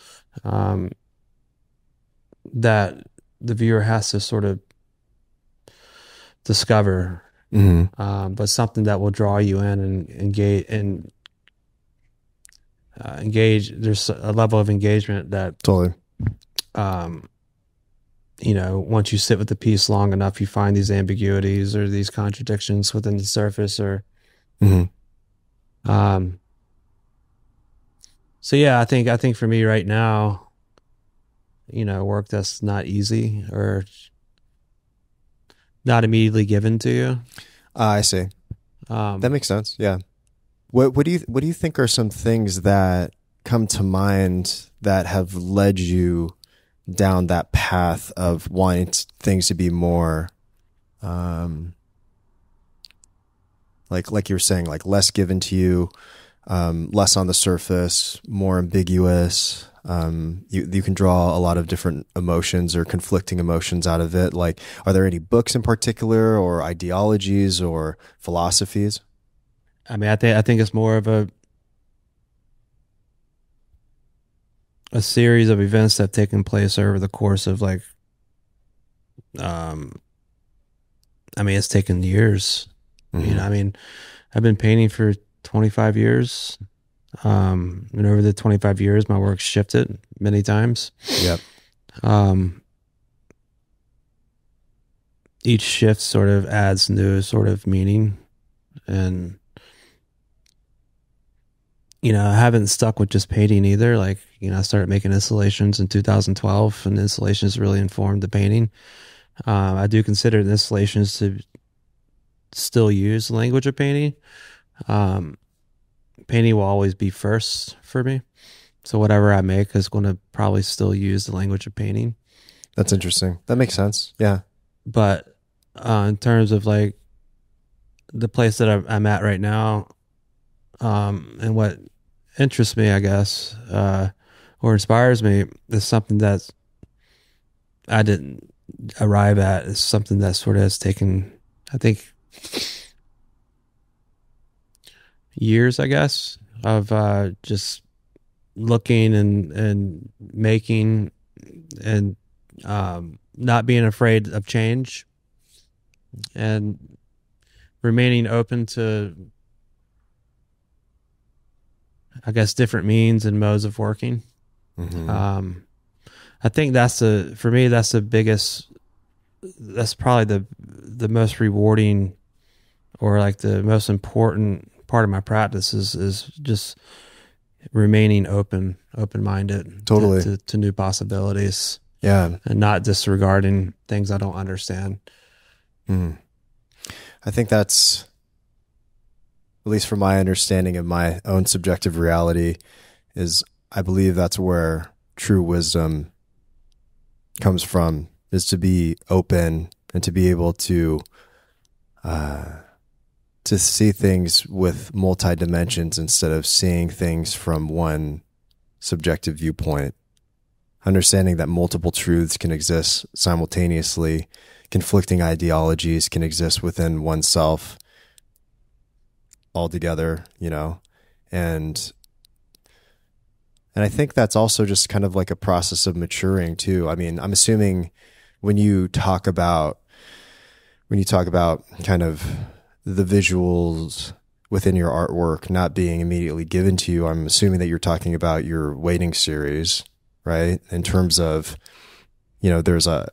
Speaker 2: that the viewer has to sort of discover, but something that will draw you in and engage. There's a level of engagement that
Speaker 1: Totally.
Speaker 2: Once you sit with the piece long enough, you find these ambiguities or these contradictions within the surface, or so yeah, I think for me right now, work that's not easy or not immediately given to you.
Speaker 1: I see. That makes sense. Yeah. What do you think are some things that come to mind that have led you down that path of wanting things to be more, like you were saying, like less given to you, less on the surface, more ambiguous. You can draw a lot of different emotions or conflicting emotions out of it. Like, are there any books in particular or ideologies or philosophies?
Speaker 2: I mean, I think it's more of a series of events that have taken place over the course of like, it's taken years. I've been painting for 25 years. And over the 25 years, my work shifted many times.
Speaker 1: Yep.
Speaker 2: Each shift sort of adds new sort of meaning, and I haven't stuck with just painting either. Like, I started making installations in 2012, and installations really informed the painting. I do consider the installations to still use the language of painting. Painting will always be first for me. So whatever I make is going to probably still use the language of painting.
Speaker 1: That's interesting. That makes sense. Yeah.
Speaker 2: But in terms of like the place that I'm at right now, and what interests me, I guess, or inspires me, is something that I didn't arrive at. It's something that sort of has taken, I think, years, I guess, of just looking and making and not being afraid of change and remaining open to, I guess, different means and modes of working. I think for me, that's the biggest, that's probably the most rewarding or like the most important part of my practice is just remaining open-minded
Speaker 1: Totally.
Speaker 2: to new possibilities.
Speaker 1: Yeah.
Speaker 2: And not disregarding things I don't understand.
Speaker 1: I think that's, at least from my understanding of my own subjective reality, is I believe that's where true wisdom comes from, is to be open and to be able to see things with multi-dimensions instead of seeing things from one subjective viewpoint. Understanding that multiple truths can exist simultaneously, conflicting ideologies can exist within oneself altogether, and I think that's also just kind of like a process of maturing too. I mean, I'm assuming when you talk about kind of the visuals within your artwork not being immediately given to you, I'm assuming that you're talking about your waiting series, right? In terms of, there's a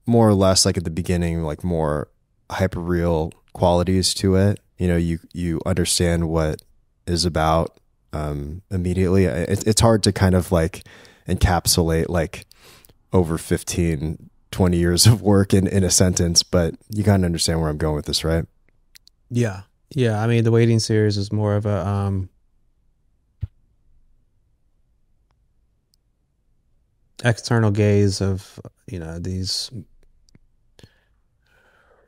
Speaker 1: more or less like at the beginning, like more hyperreal qualities to it. You understand what is about immediately. It's hard to kind of like encapsulate like over 15, 20 years of work in a sentence, but you kind of understand where I'm going with this, right?
Speaker 2: Yeah. Yeah. I mean, the waiting series is more of a external gaze of, these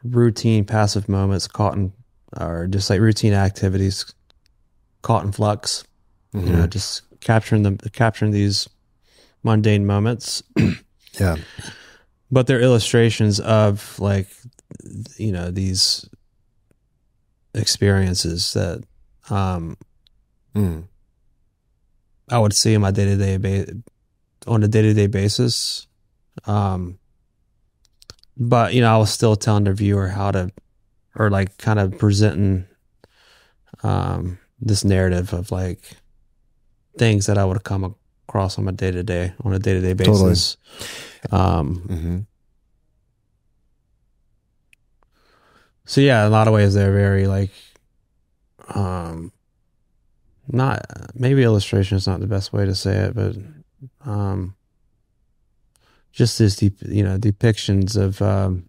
Speaker 2: routine passive moments caught in or just like routine activities caught in flux. You know, just capturing these mundane moments.
Speaker 1: Yeah.
Speaker 2: But they're illustrations of like, you know, these experiences that I would see on my on a day-to-day basis. But, you know, I was still telling the viewer how to, or like kind of presenting this narrative of like things that I would come across on a day-to-day basis.
Speaker 1: Totally.
Speaker 2: So yeah, in a lot of ways they're very like, not, maybe illustration is not the best way to say it, but just this depictions of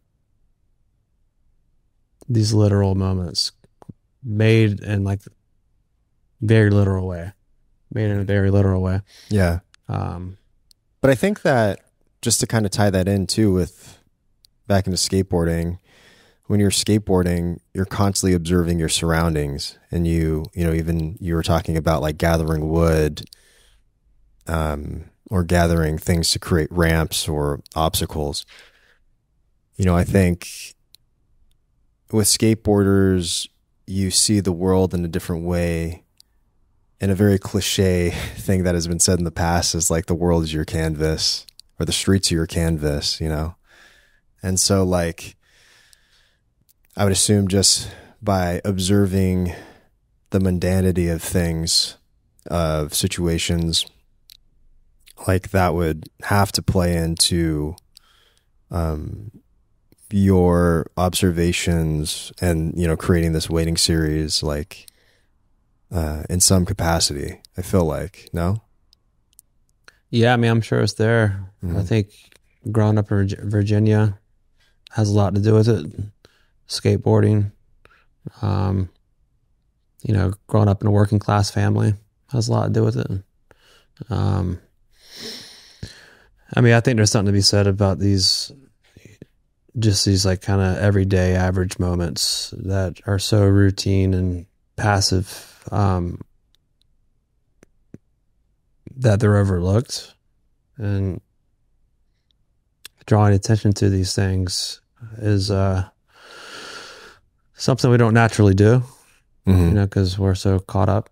Speaker 2: these literal moments made in like very literal way, made in a very literal way.
Speaker 1: Yeah. But I think that just to kind of tie that in too with back into skateboarding, when you're skateboarding, you're constantly observing your surroundings, and even you were talking about like gathering wood, or gathering things to create ramps or obstacles. You know, I think with skateboarders, you see the world in a different way. And a very cliche thing that has been said in the past is like the world is your canvas, or the streets are your canvas, you know? And so like, I would assume just by observing the mundanity of things, of situations, like that would have to play into your observations and, you know, creating this waiting series, like in some capacity, I feel like, no?
Speaker 2: Yeah, I mean, I'm sure it's there. I think growing up in Virginia has a lot to do with it. Skateboarding, you know, growing up in a working class family has a lot to do with it. I mean, I think there's something to be said about these like kind of everyday average moments that are so routine and passive, that they're overlooked, and drawing attention to these things is, something we don't naturally do, you know, because we're so caught up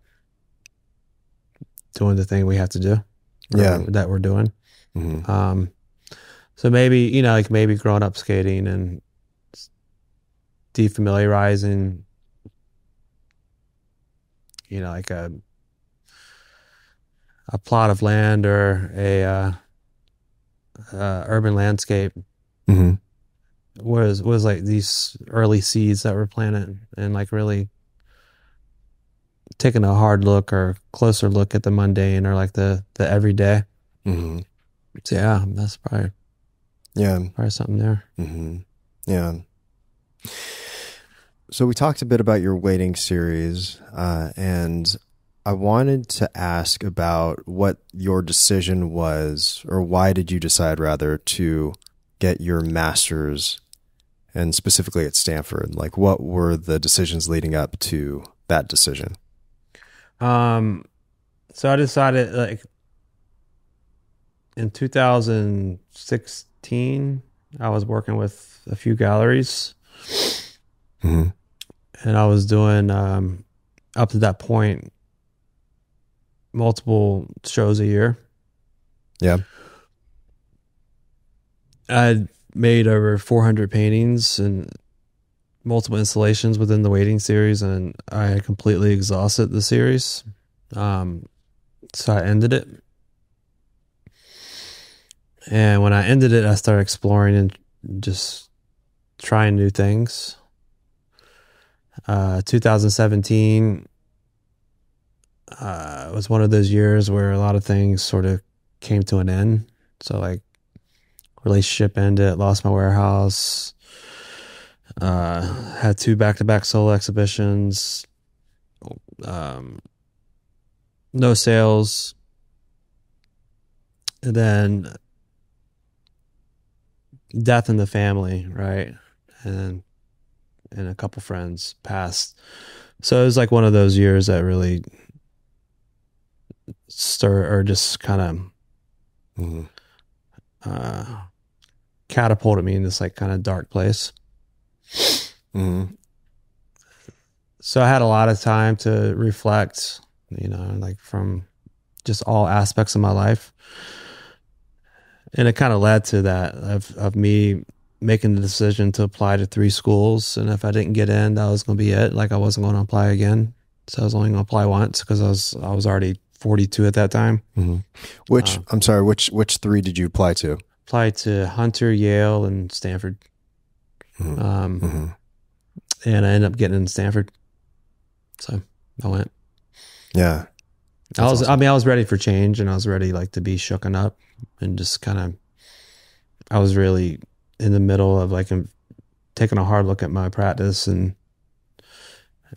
Speaker 2: doing the thing we have to do, that we're doing. So maybe, you know, like maybe growing up skating and defamiliarizing, you know, like a plot of land or a urban landscape was like these early seeds that were planted, and like really taking a hard look or closer look at the mundane or like the everyday. So yeah, that's probably something there.
Speaker 1: Yeah. So we talked a bit about your waiting series, and I wanted to ask about what your decision was, or why did you decide rather to get your master's, and specifically at Stanford? Like, what were the decisions leading up to that decision?
Speaker 2: So I decided, like, in 2016, I was working with a few galleries, and I was doing, up to that point, multiple shows a year.
Speaker 1: Yeah.
Speaker 2: I made over 400 paintings and multiple installations within the waiting series, and I had completely exhausted the series. So I ended it. And when I ended it, I started exploring and just trying new things. 2017 was one of those years where a lot of things sort of came to an end. So like relationship ended, lost my warehouse, had 2 back-to-back solo exhibitions, no sales, and then death in the family, right? And and a couple friends passed. So it was like one of those years that really just kind of catapulted me in this like kind of dark place.
Speaker 1: Mm-hmm.
Speaker 2: So I had a lot of time to reflect, like from just all aspects of my life. And it kind of led to that of me making the decision to apply to 3 schools. And if I didn't get in, that was going to be it. Like I wasn't going to apply again. So I was only going to apply once because I was already 42 at that time.
Speaker 1: Mm-hmm. Which 3 did you apply to?
Speaker 2: Applied to Hunter, Yale, and Stanford.
Speaker 1: Mm-hmm.
Speaker 2: And I ended up getting in Stanford. So I went.
Speaker 1: Yeah.
Speaker 2: I was ready for change, and I was ready like to be shooken up, and just kind of, I was really in the middle of like taking a hard look at my practice. And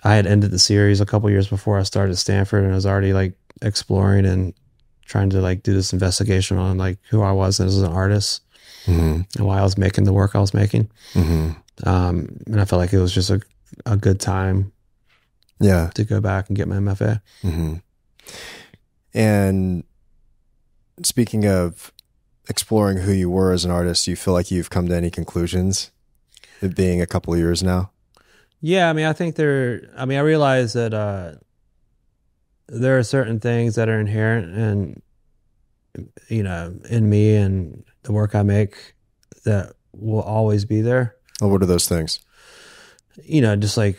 Speaker 2: I had ended the series a couple years before I started Stanford, and I was already like exploring and trying to like do this investigation on like who I was as an artist, and why I was making the work I was making. And I felt like it was just a good time to go back and get my MFA.
Speaker 1: And speaking of exploring who you were as an artist, do you feel like you've come to any conclusions, it being a couple of years now?
Speaker 2: Yeah, I mean, I realize that there are certain things that are inherent in me and the work I make that will always be there.
Speaker 1: Well, what are those things?
Speaker 2: Just like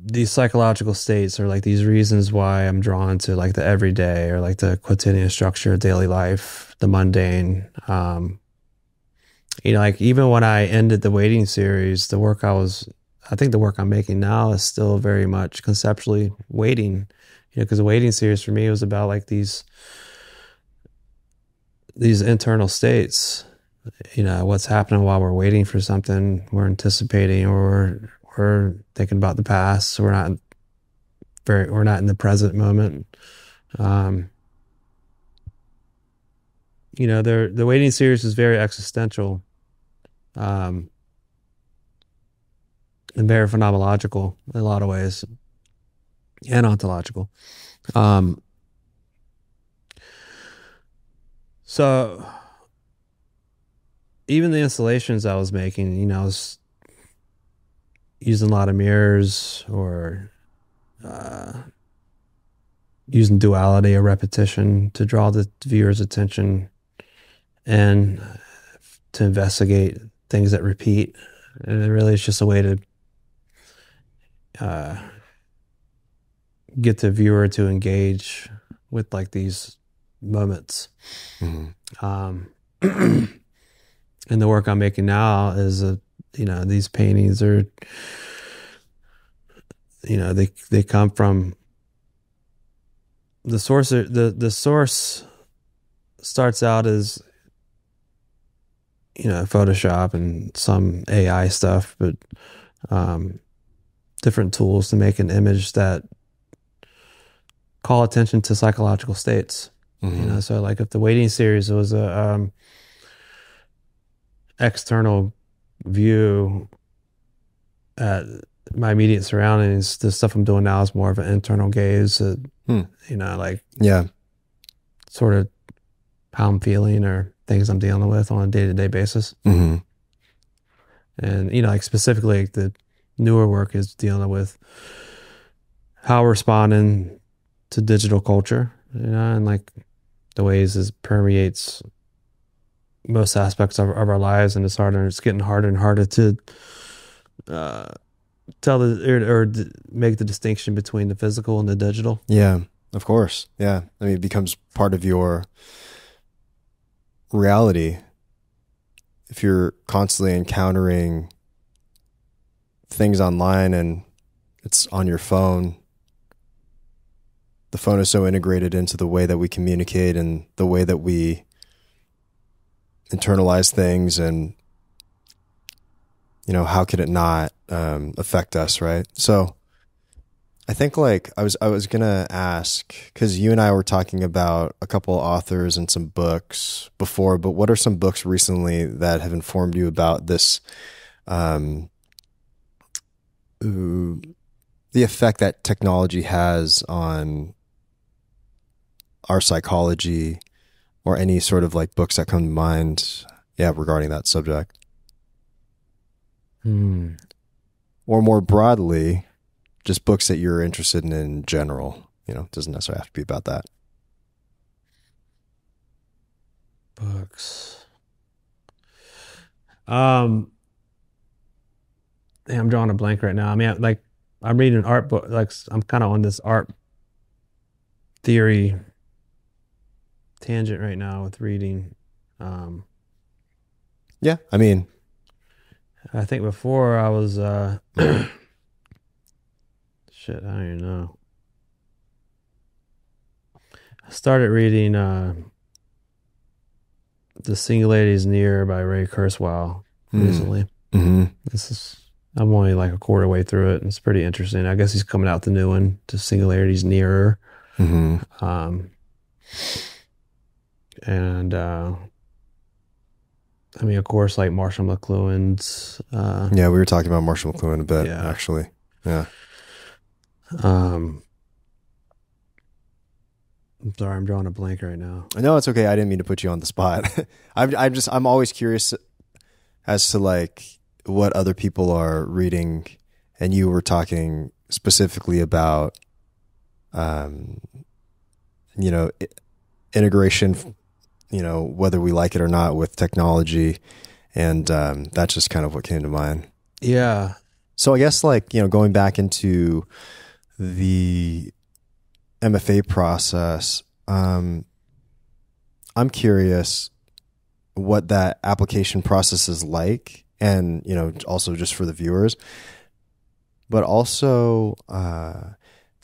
Speaker 2: these psychological states, or like these reasons why I'm drawn to like the everyday, or like the quotidian structure of daily life, the mundane. Like even when I ended the waiting series, I think the work I'm making now is still very much conceptually waiting, because the waiting series for me was about like these internal states, what's happening while we're waiting for something, we're anticipating, or we're thinking about the past. So we're not in the present moment. The waiting series is very existential, and very phenomenological in a lot of ways, and ontological. So even the installations I was making, I was using a lot of mirrors, or using duality or repetition to draw the viewer's attention and to investigate things that repeat. And it really is just a way to get the viewer to engage with like these moments. And the work I'm making now is these paintings are, they come from the source. The source starts out as, Photoshop and some AI stuff, but different tools to make an image that call attention to psychological states. So like if the waiting series was a external view at my immediate surroundings, the stuff I'm doing now is more of an internal gaze at, sort of how I'm feeling or things I'm dealing with on a day-to-day basis. And, like specifically like the newer work is dealing with how we're responding to digital culture, and like the ways it permeates most aspects of our lives, and it's getting harder and harder to make the distinction between the physical and the digital.
Speaker 1: Yeah, of course. Yeah. I mean, it becomes part of your reality. If you're constantly encountering things online and it's on your phone, the phone is so integrated into the way that we communicate and the way that we internalize things, and how could it not affect us, right? So I think like I was gonna ask, because you and I were talking about a couple of authors and some books before, but what are some books recently that have informed you about this the effect that technology has on our psychology, or any sort of like books that come to mind, regarding that subject. Or more broadly, just books that you're interested in general. It doesn't necessarily have to be about that.
Speaker 2: Books. I'm drawing a blank right now. I mean, like, I'm reading an art book. Like, I'm kind of on this art theory tangent right now with reading.
Speaker 1: Yeah, I mean,
Speaker 2: I think before I was shit, I don't even know. I started reading The Singularity is Near by Ray Kurzweil recently. I'm only like a quarter way through it, and it's pretty interesting. I guess he's coming out with the new one, The Singularity is Nearer. And I mean, of course, like Marshall McLuhan's.
Speaker 1: We were talking about Marshall McLuhan a bit, actually. Yeah.
Speaker 2: I'm sorry, I'm drawing a blank right now.
Speaker 1: No, it's okay. I didn't mean to put you on the spot. I'm always curious as to like what other people are reading, and you were talking specifically about, integration, whether we like it or not with technology, and that's just kind of what came to mind.
Speaker 2: Yeah.
Speaker 1: So I guess like, going back into the MFA process, I'm curious what that application process is like, and also just for the viewers, but also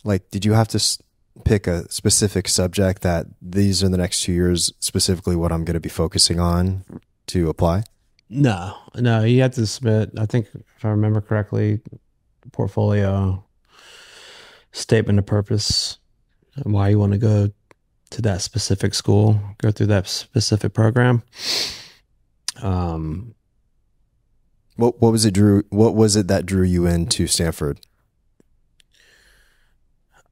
Speaker 1: like, did you have to pick a specific subject that these are the next 2 years specifically what I'm going to be focusing on to apply?
Speaker 2: No, you have to submit, I think if I remember correctly, portfolio, statement of purpose, and why you want to go to that specific school, go through that specific program.
Speaker 1: What was it that drew you into Stanford?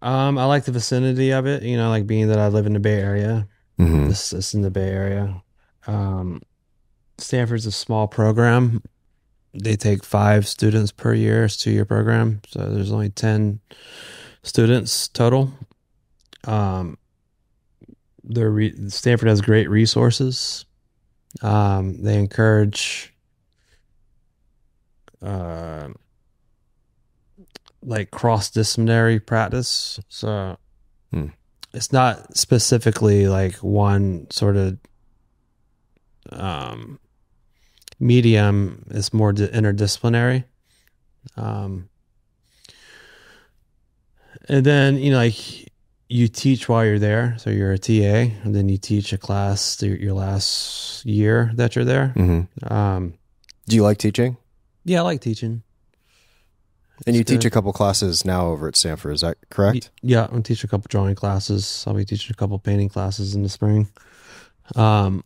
Speaker 2: I like the vicinity of it, like being that I live in the Bay Area. This is in the Bay Area. Stanford's a small program. They take 5 students per year. It's a 2-year program. So there's only 10 students total. Stanford has great resources. They encourage like cross-disciplinary practice. So it's not specifically like one sort of medium. It's more interdisciplinary. And then, like you teach while you're there. So you're a TA, and then you teach a class your last year that you're there.
Speaker 1: Do you like teaching?
Speaker 2: Yeah, I like teaching.
Speaker 1: And you teach a couple classes now over at Stanford, is that correct?
Speaker 2: Yeah, I'm teaching a couple drawing classes. I'll be teaching a couple painting classes in the spring. You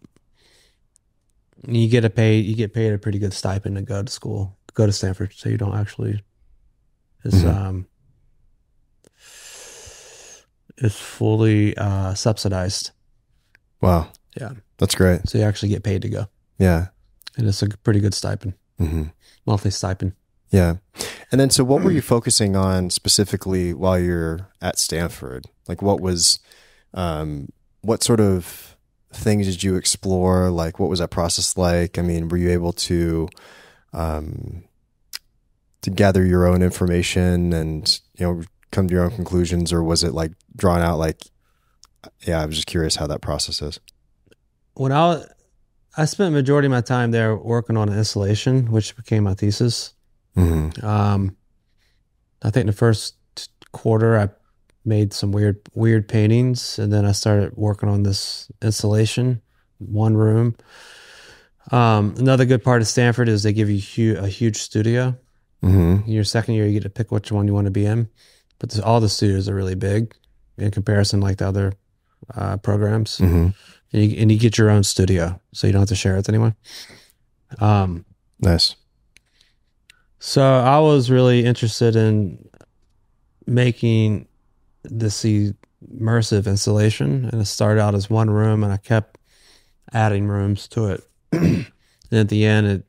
Speaker 2: get paid a pretty good stipend to go to Stanford. So you don't actually, it's fully subsidized.
Speaker 1: Wow.
Speaker 2: Yeah.
Speaker 1: That's great.
Speaker 2: So you actually get paid to go.
Speaker 1: Yeah.
Speaker 2: And it's a pretty good stipend. Monthly stipend.
Speaker 1: Yeah. And then, so what were you focusing on specifically while you're at Stanford? Like, what sort of things did you explore? Like, what was that process like? I mean, were you able to gather your own information and, come to your own conclusions, or was it like drawn out? Like, I was just curious how that process is.
Speaker 2: When I spent the majority of my time there working on an installation, which became my thesis. I think in the first quarter I made some weird paintings, and then I started working on this installation, one room. Another good part of Stanford is they give you a huge studio. In your second year, you get to pick which one you want to be in, but all the studios are really big in comparison, like the other programs. And you get your own studio, so you don't have to share it with anyone.
Speaker 1: Nice.
Speaker 2: So I was really interested in making this immersive installation, and it started out as one room, and I kept adding rooms to it. And at the end,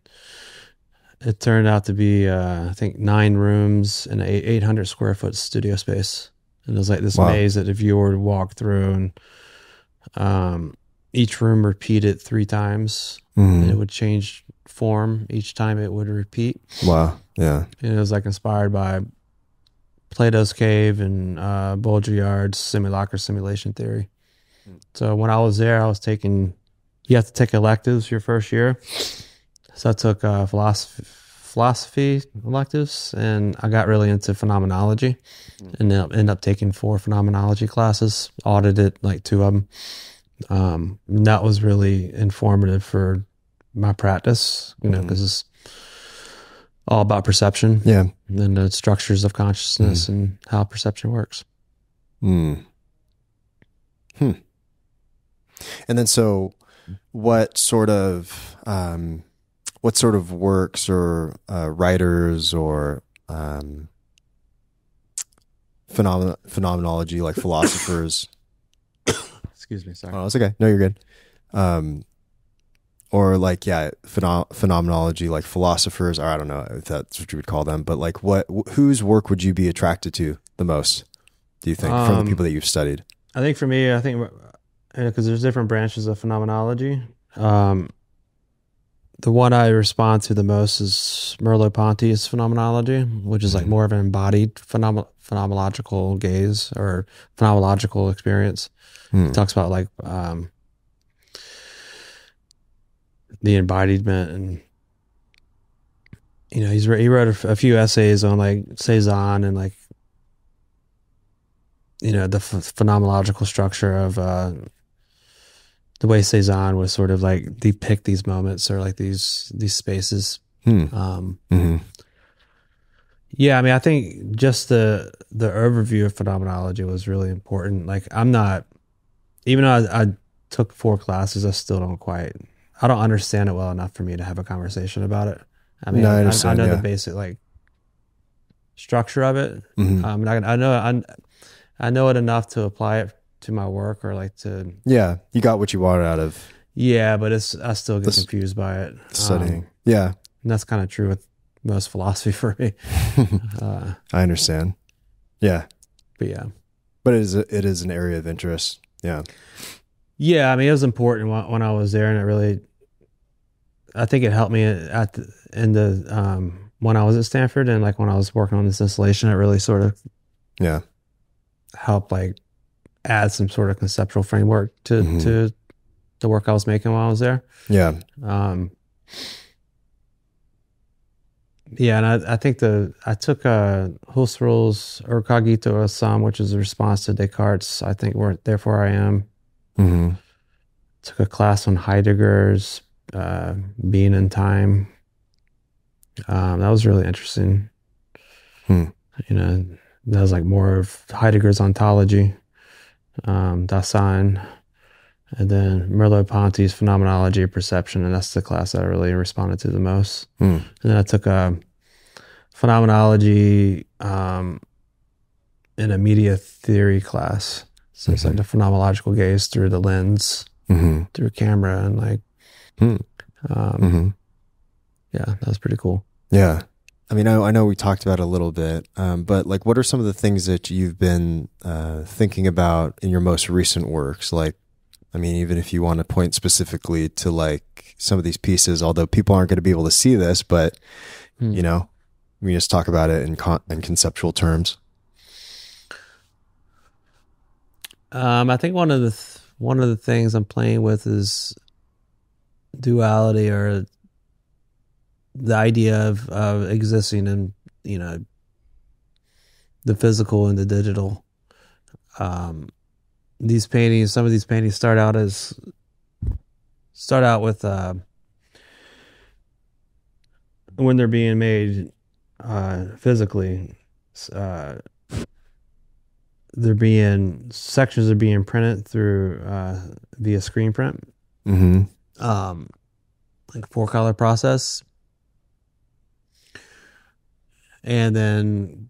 Speaker 2: it turned out to be I think 9 rooms and 800 square foot studio space, and it was like this maze that if you were to walk through, and each room repeated 3 times, and it would change form each time it would repeat.
Speaker 1: Wow. Yeah.
Speaker 2: And it was like inspired by Plato's Cave and Baudrillard's simulation theory. So when I was there, you have to take electives your first year. So I took philosophy electives, and I got really into phenomenology, and ended up taking 4 phenomenology classes, audited like 2 of them. And that was really informative for my practice, because it's all about perception.
Speaker 1: Yeah.
Speaker 2: And the structures of consciousness and how perception works.
Speaker 1: And then so what sort of works or writers or phenomenology, like philosophers?
Speaker 2: Excuse me, sorry.
Speaker 1: Oh, it's okay. No, you're good. Or like, phenomenology, like philosophers, or I don't know if that's what you would call them, but like whose work would you be attracted to the most, do you think, from the people that you've studied?
Speaker 2: I think for me, because there's different branches of phenomenology. The one I respond to the most is Merleau-Ponty's phenomenology, which is like more of an embodied phenomenological gaze or phenomenological experience. It talks about like the embodiment, and he wrote a few essays on like Cezanne and like the phenomenological structure of the way Cezanne would sort of like depict these moments or like these spaces. Yeah, I mean, I think just the overview of phenomenology was really important. Like, even though I took 4 classes, I don't understand it well enough for me to have a conversation about it. I mean, I know the basic like structure of it. I know it enough to apply it to my work or like to.
Speaker 1: Yeah, you got what you wanted out of.
Speaker 2: Yeah, but I still get confused by it.
Speaker 1: Studying. Yeah,
Speaker 2: and that's kind of true with most philosophy for me.
Speaker 1: I understand. Yeah,
Speaker 2: but
Speaker 1: it is an area of interest. Yeah.
Speaker 2: Yeah, I mean, it was important when I was there, and I think it helped me when I was at Stanford, and like when I was working on this installation, it really sort of helped like add some sort of conceptual framework to the work I was making while I was there.
Speaker 1: Yeah.
Speaker 2: Yeah, and I think I took Husserl's Er Cogito Sum, which is a response to Descartes' I think therefore I am. Took a class on Heidegger's Being and Time. That was really interesting. That was like more of Heidegger's ontology, Dasein, and then Merleau-Ponty's phenomenology of perception, and that's the class that I really responded to the most. And then I took a phenomenology in a media theory class. So it's like the phenomenological gaze through the lens, through camera, and like, yeah, that was pretty cool.
Speaker 1: Yeah. I mean, I know we talked about it a little bit, but like, what are some of the things that you've been thinking about in your most recent works? Like, I mean, even if you want to point specifically to like some of these pieces, although people aren't going to be able to see this, but we just talk about it in conceptual terms.
Speaker 2: I think one of the things I'm playing with is duality, or the idea of existing in the physical and the digital. Some of these paintings start out with when they're being made physically, sections are being printed through via screen print, like 4-color process. and then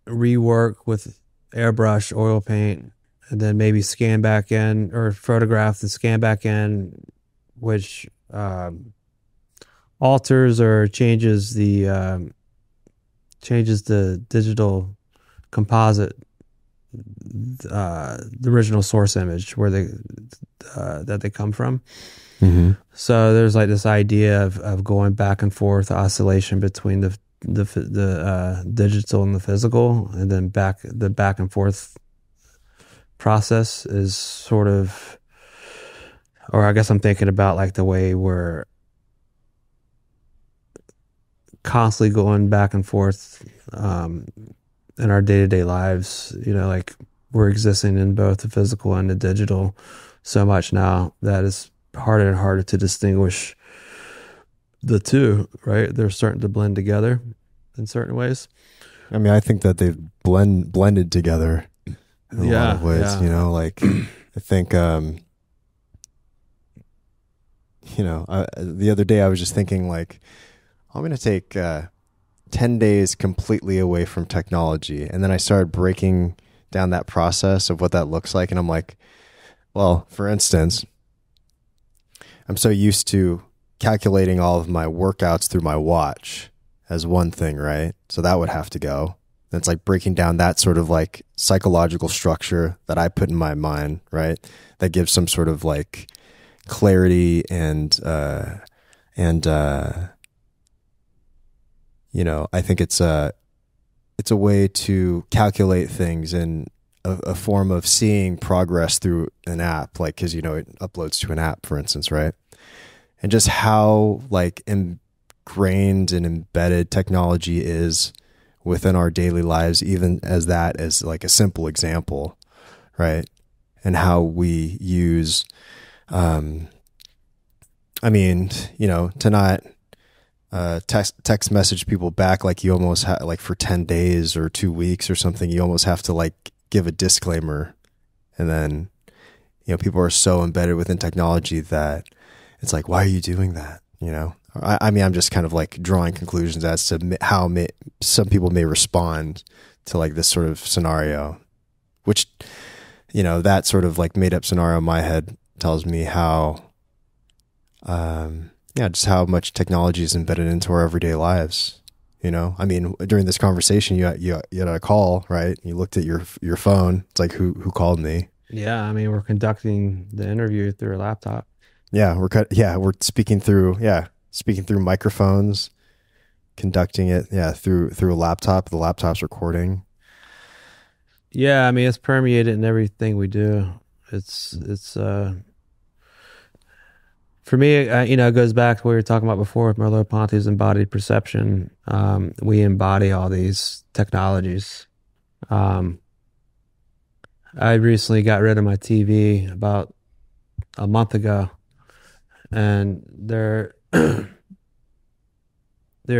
Speaker 2: rework with airbrush, oil paint, and then maybe scan back in or photograph and scan back in, which alters or changes the digital composite, the original source image where that they come from.
Speaker 1: Mm-hmm.
Speaker 2: So there's like this idea of going back and forth, oscillation between the digital and the physical, and then the back and forth process is sort of, or I guess I'm thinking about like the way we're constantly going back and forth in our day-to-day lives. Like we're existing in both the physical and the digital so much now that it's harder and harder to distinguish the two, right? They're starting to blend together in certain ways.
Speaker 1: I mean, I think that they've blended together in a lot of ways.
Speaker 2: Yeah.
Speaker 1: Like I think, the other day I was just thinking like, I'm going to take 10 days completely away from technology. And then I started breaking down that process of what that looks like. And I'm like, well, for instance, I'm so used to calculating all of my workouts through my watch as one thing, right? So that would have to go. And it's like breaking down that sort of like psychological structure that I put in my mind, right? That gives some sort of like clarity and I think it's a way to calculate things in a form of seeing progress through an app, like, cause it uploads to an app, for instance, right? And just how like ingrained and embedded technology is within our daily lives, even as like a simple example, right? And how we use, to not text message people back like you almost have, like for 10 days or 2 weeks or something, you almost have to like give a disclaimer. And then, people are so embedded within technology that it's like, why are you doing that? I'm just kind of like drawing conclusions as to how some people may respond to like this sort of scenario, which, that sort of like made up scenario in my head tells me how, just how much technology is embedded into our everyday lives. During this conversation, you had a call, right? You looked at your phone. It's like, who called me?
Speaker 2: Yeah. We're conducting the interview through a laptop.
Speaker 1: Yeah. We're speaking through microphones, conducting it. Yeah. Through a laptop, the laptop's recording.
Speaker 2: Yeah. It's permeated in everything we do. It's for me, it goes back to what we were talking about before with Merleau-Ponty's embodied perception. We embody all these technologies. I recently got rid of my TV about a month ago, and there are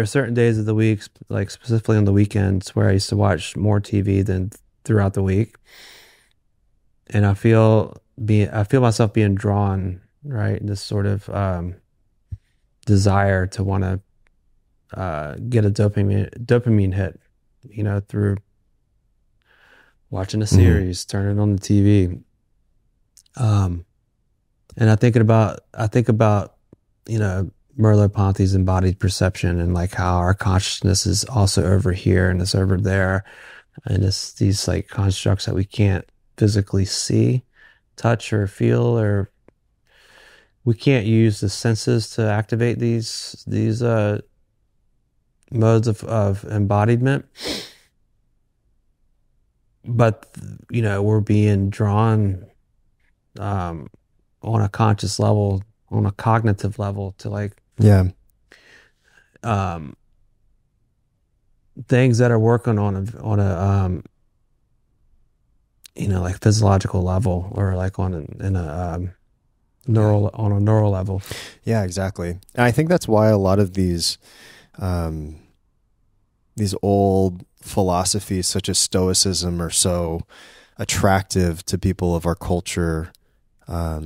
Speaker 2: certain days of the week, like specifically on the weekends, where I used to watch more TV than throughout the week, and I feel myself being drawn. Right, this sort of desire to want to get a dopamine hit, through watching a series, turning on the TV. And I think about Merleau-Ponty's embodied perception, and like how our consciousness is also over here and it's over there, and it's these like constructs that we can't physically see, touch, or feel, or we can't use the senses to activate these modes of embodiment. But we're being drawn on a conscious level, on a cognitive level, to like things that are working on a like physiological level, or like on a neural level.
Speaker 1: Yeah, exactly. And I think that's why a lot of these old philosophies such as Stoicism are so attractive to people of our culture, not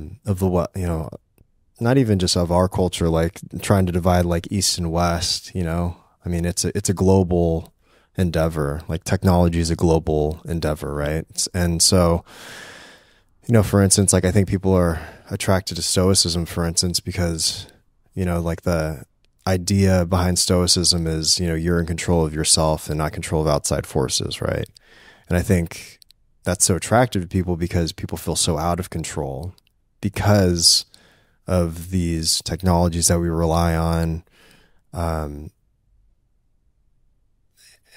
Speaker 1: even just of our culture, like trying to divide like East and West, it's a global endeavor. Like technology is a global endeavor, right? And so, you know, for instance, like I think people are attracted to Stoicism, for instance, because, you know, like the idea behind Stoicism is, you know, you're in control of yourself and not control of outside forces, right? And I think that's so attractive to people because people feel so out of control because of these technologies that we rely on.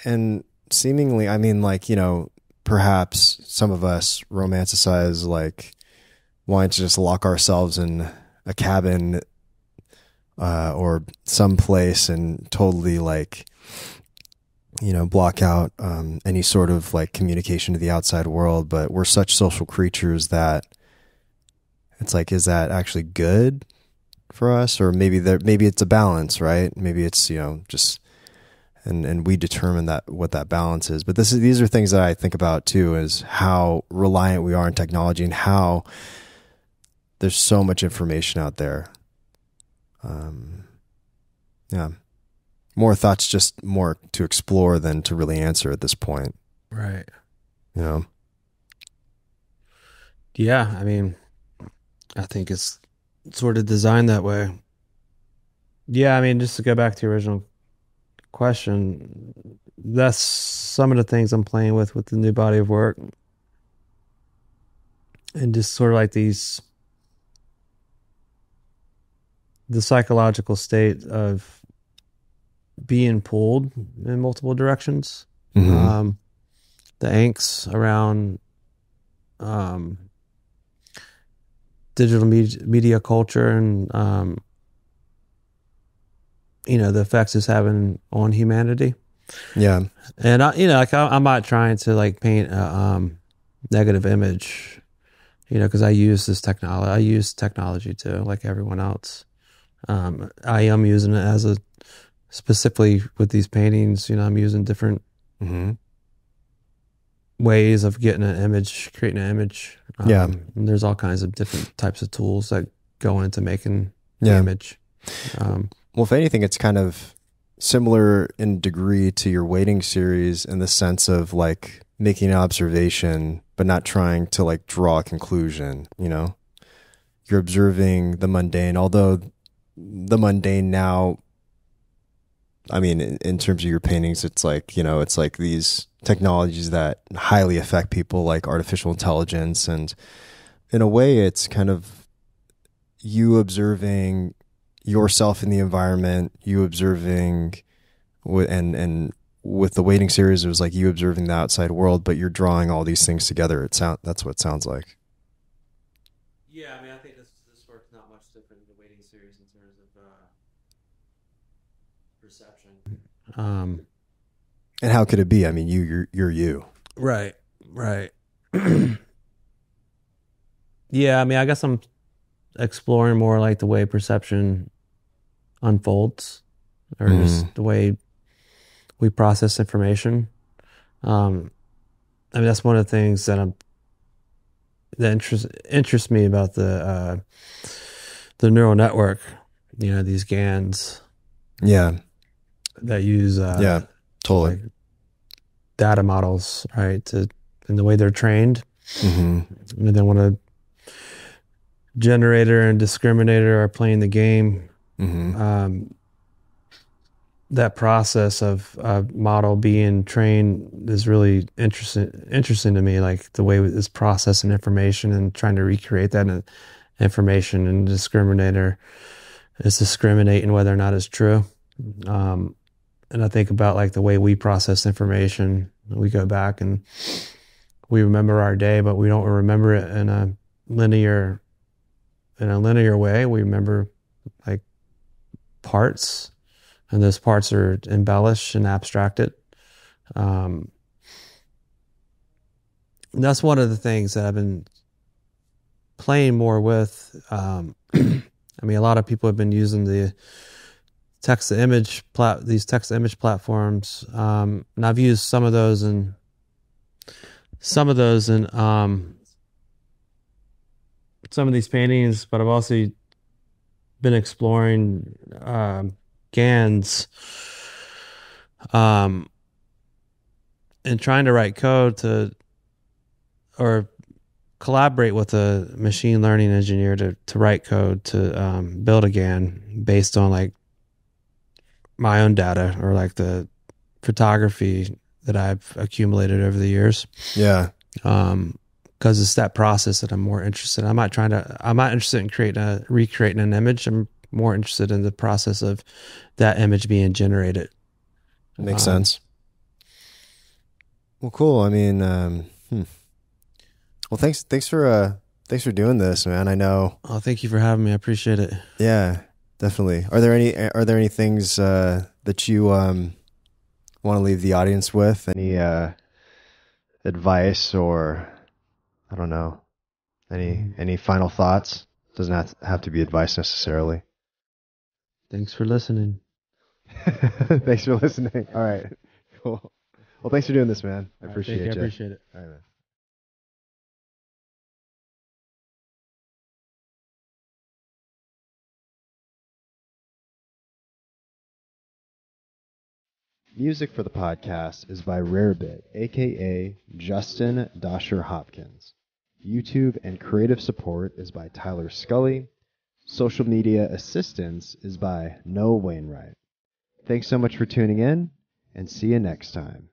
Speaker 1: And seemingly, I mean, like, you know, perhaps some of us romanticize like wanting to just lock ourselves in a cabin or someplace and totally like, you know, block out any sort of like communication to the outside world. But we're such social creatures that it's like, is that actually good for us? Or maybe it's a balance, right? Maybe it's, you know, just, and we determine that what that balance is. But these are things that I think about too, is how reliant we are on technology and how there's so much information out there. Yeah. More thoughts, just more to explore than to really answer at this point.
Speaker 2: Right.
Speaker 1: You know?
Speaker 2: Yeah. I mean, I think it's sort of designed that way. Yeah. I mean, just to go back to the original question, that's some of the things I'm playing with the new body of work. And just sort of like the psychological state of being pulled in multiple directions.
Speaker 1: Mm-hmm.
Speaker 2: The angst around digital media culture and you know, the effects it's having on humanity.
Speaker 1: Yeah.
Speaker 2: And you know, like I'm not trying to like paint a negative image, you know, because I use technology. I use technology too, like everyone else. I am using it as specifically with these paintings, you know, I'm using different ways of getting an image, creating an image. And there's all kinds of different types of tools that go into making the image.
Speaker 1: Well, if anything, it's kind of similar in degree to your waiting series in the sense of like making an observation, but not trying to like draw a conclusion, you know? You're observing the mundane, although the mundane now, I mean, in terms of your paintings, it's like, you know, it's like these technologies that highly affect people, like artificial intelligence. And in a way, it's kind of you observing yourself in the environment, you observing, and with the waiting series, it was like you observing the outside world, but you're drawing all these things together. That's what it sounds like.
Speaker 2: Yeah, I mean, I think this work's not much different than the waiting series in terms of perception.
Speaker 1: And how could it be? I mean, you're you.
Speaker 2: Right. Yeah, I mean, I guess I'm exploring more like the way perception unfolds, or just the way we process information. I mean, that's one of the things that interests me about the neural network. You know, these GANs.
Speaker 1: Yeah.
Speaker 2: That use
Speaker 1: totally
Speaker 2: like data models, right? And the way they're trained. And then when a generator and discriminator are playing the game, that process of a model being trained is really interesting to me, like the way it's processing information and trying to recreate that information, and the discriminator is discriminating whether or not it's true. And I think about like the way we process information. We go back and we remember our day, but we don't remember it in a linear way. We remember like parts, and those parts are embellished and abstracted. And that's one of the things that I've been playing more with. I mean, a lot of people have been using the text-to-image platforms, and I've used some of those in some of these paintings, but I've also been exploring GANs, in trying to write code or collaborate with a machine learning engineer to write code to build a GAN based on like my own data or like the photography that I've accumulated over the years.
Speaker 1: Yeah.
Speaker 2: Because it's that process that I'm more interested in. I'm not interested in recreating an image. I'm more interested in the process of that image being generated.
Speaker 1: Makes sense. Well, cool. I mean, well, thanks for doing this, man. I know.
Speaker 2: Oh, thank you for having me. I appreciate it.
Speaker 1: Yeah, definitely. Are there any things that you want to leave the audience with? Any advice or I don't know, any final thoughts? Doesn't have to be advice necessarily.
Speaker 2: Thanks for listening.
Speaker 1: Thanks for listening. All right, cool. Well, thanks for doing this, man. I appreciate it.
Speaker 2: I appreciate it.
Speaker 1: All right, man. Music for the podcast is by Rarebit, aka Justin Dosher Hopkins. YouTube and creative support is by Tyler Scully. Social media assistance is by Noah Wainwright. Thanks so much for tuning in, and see you next time.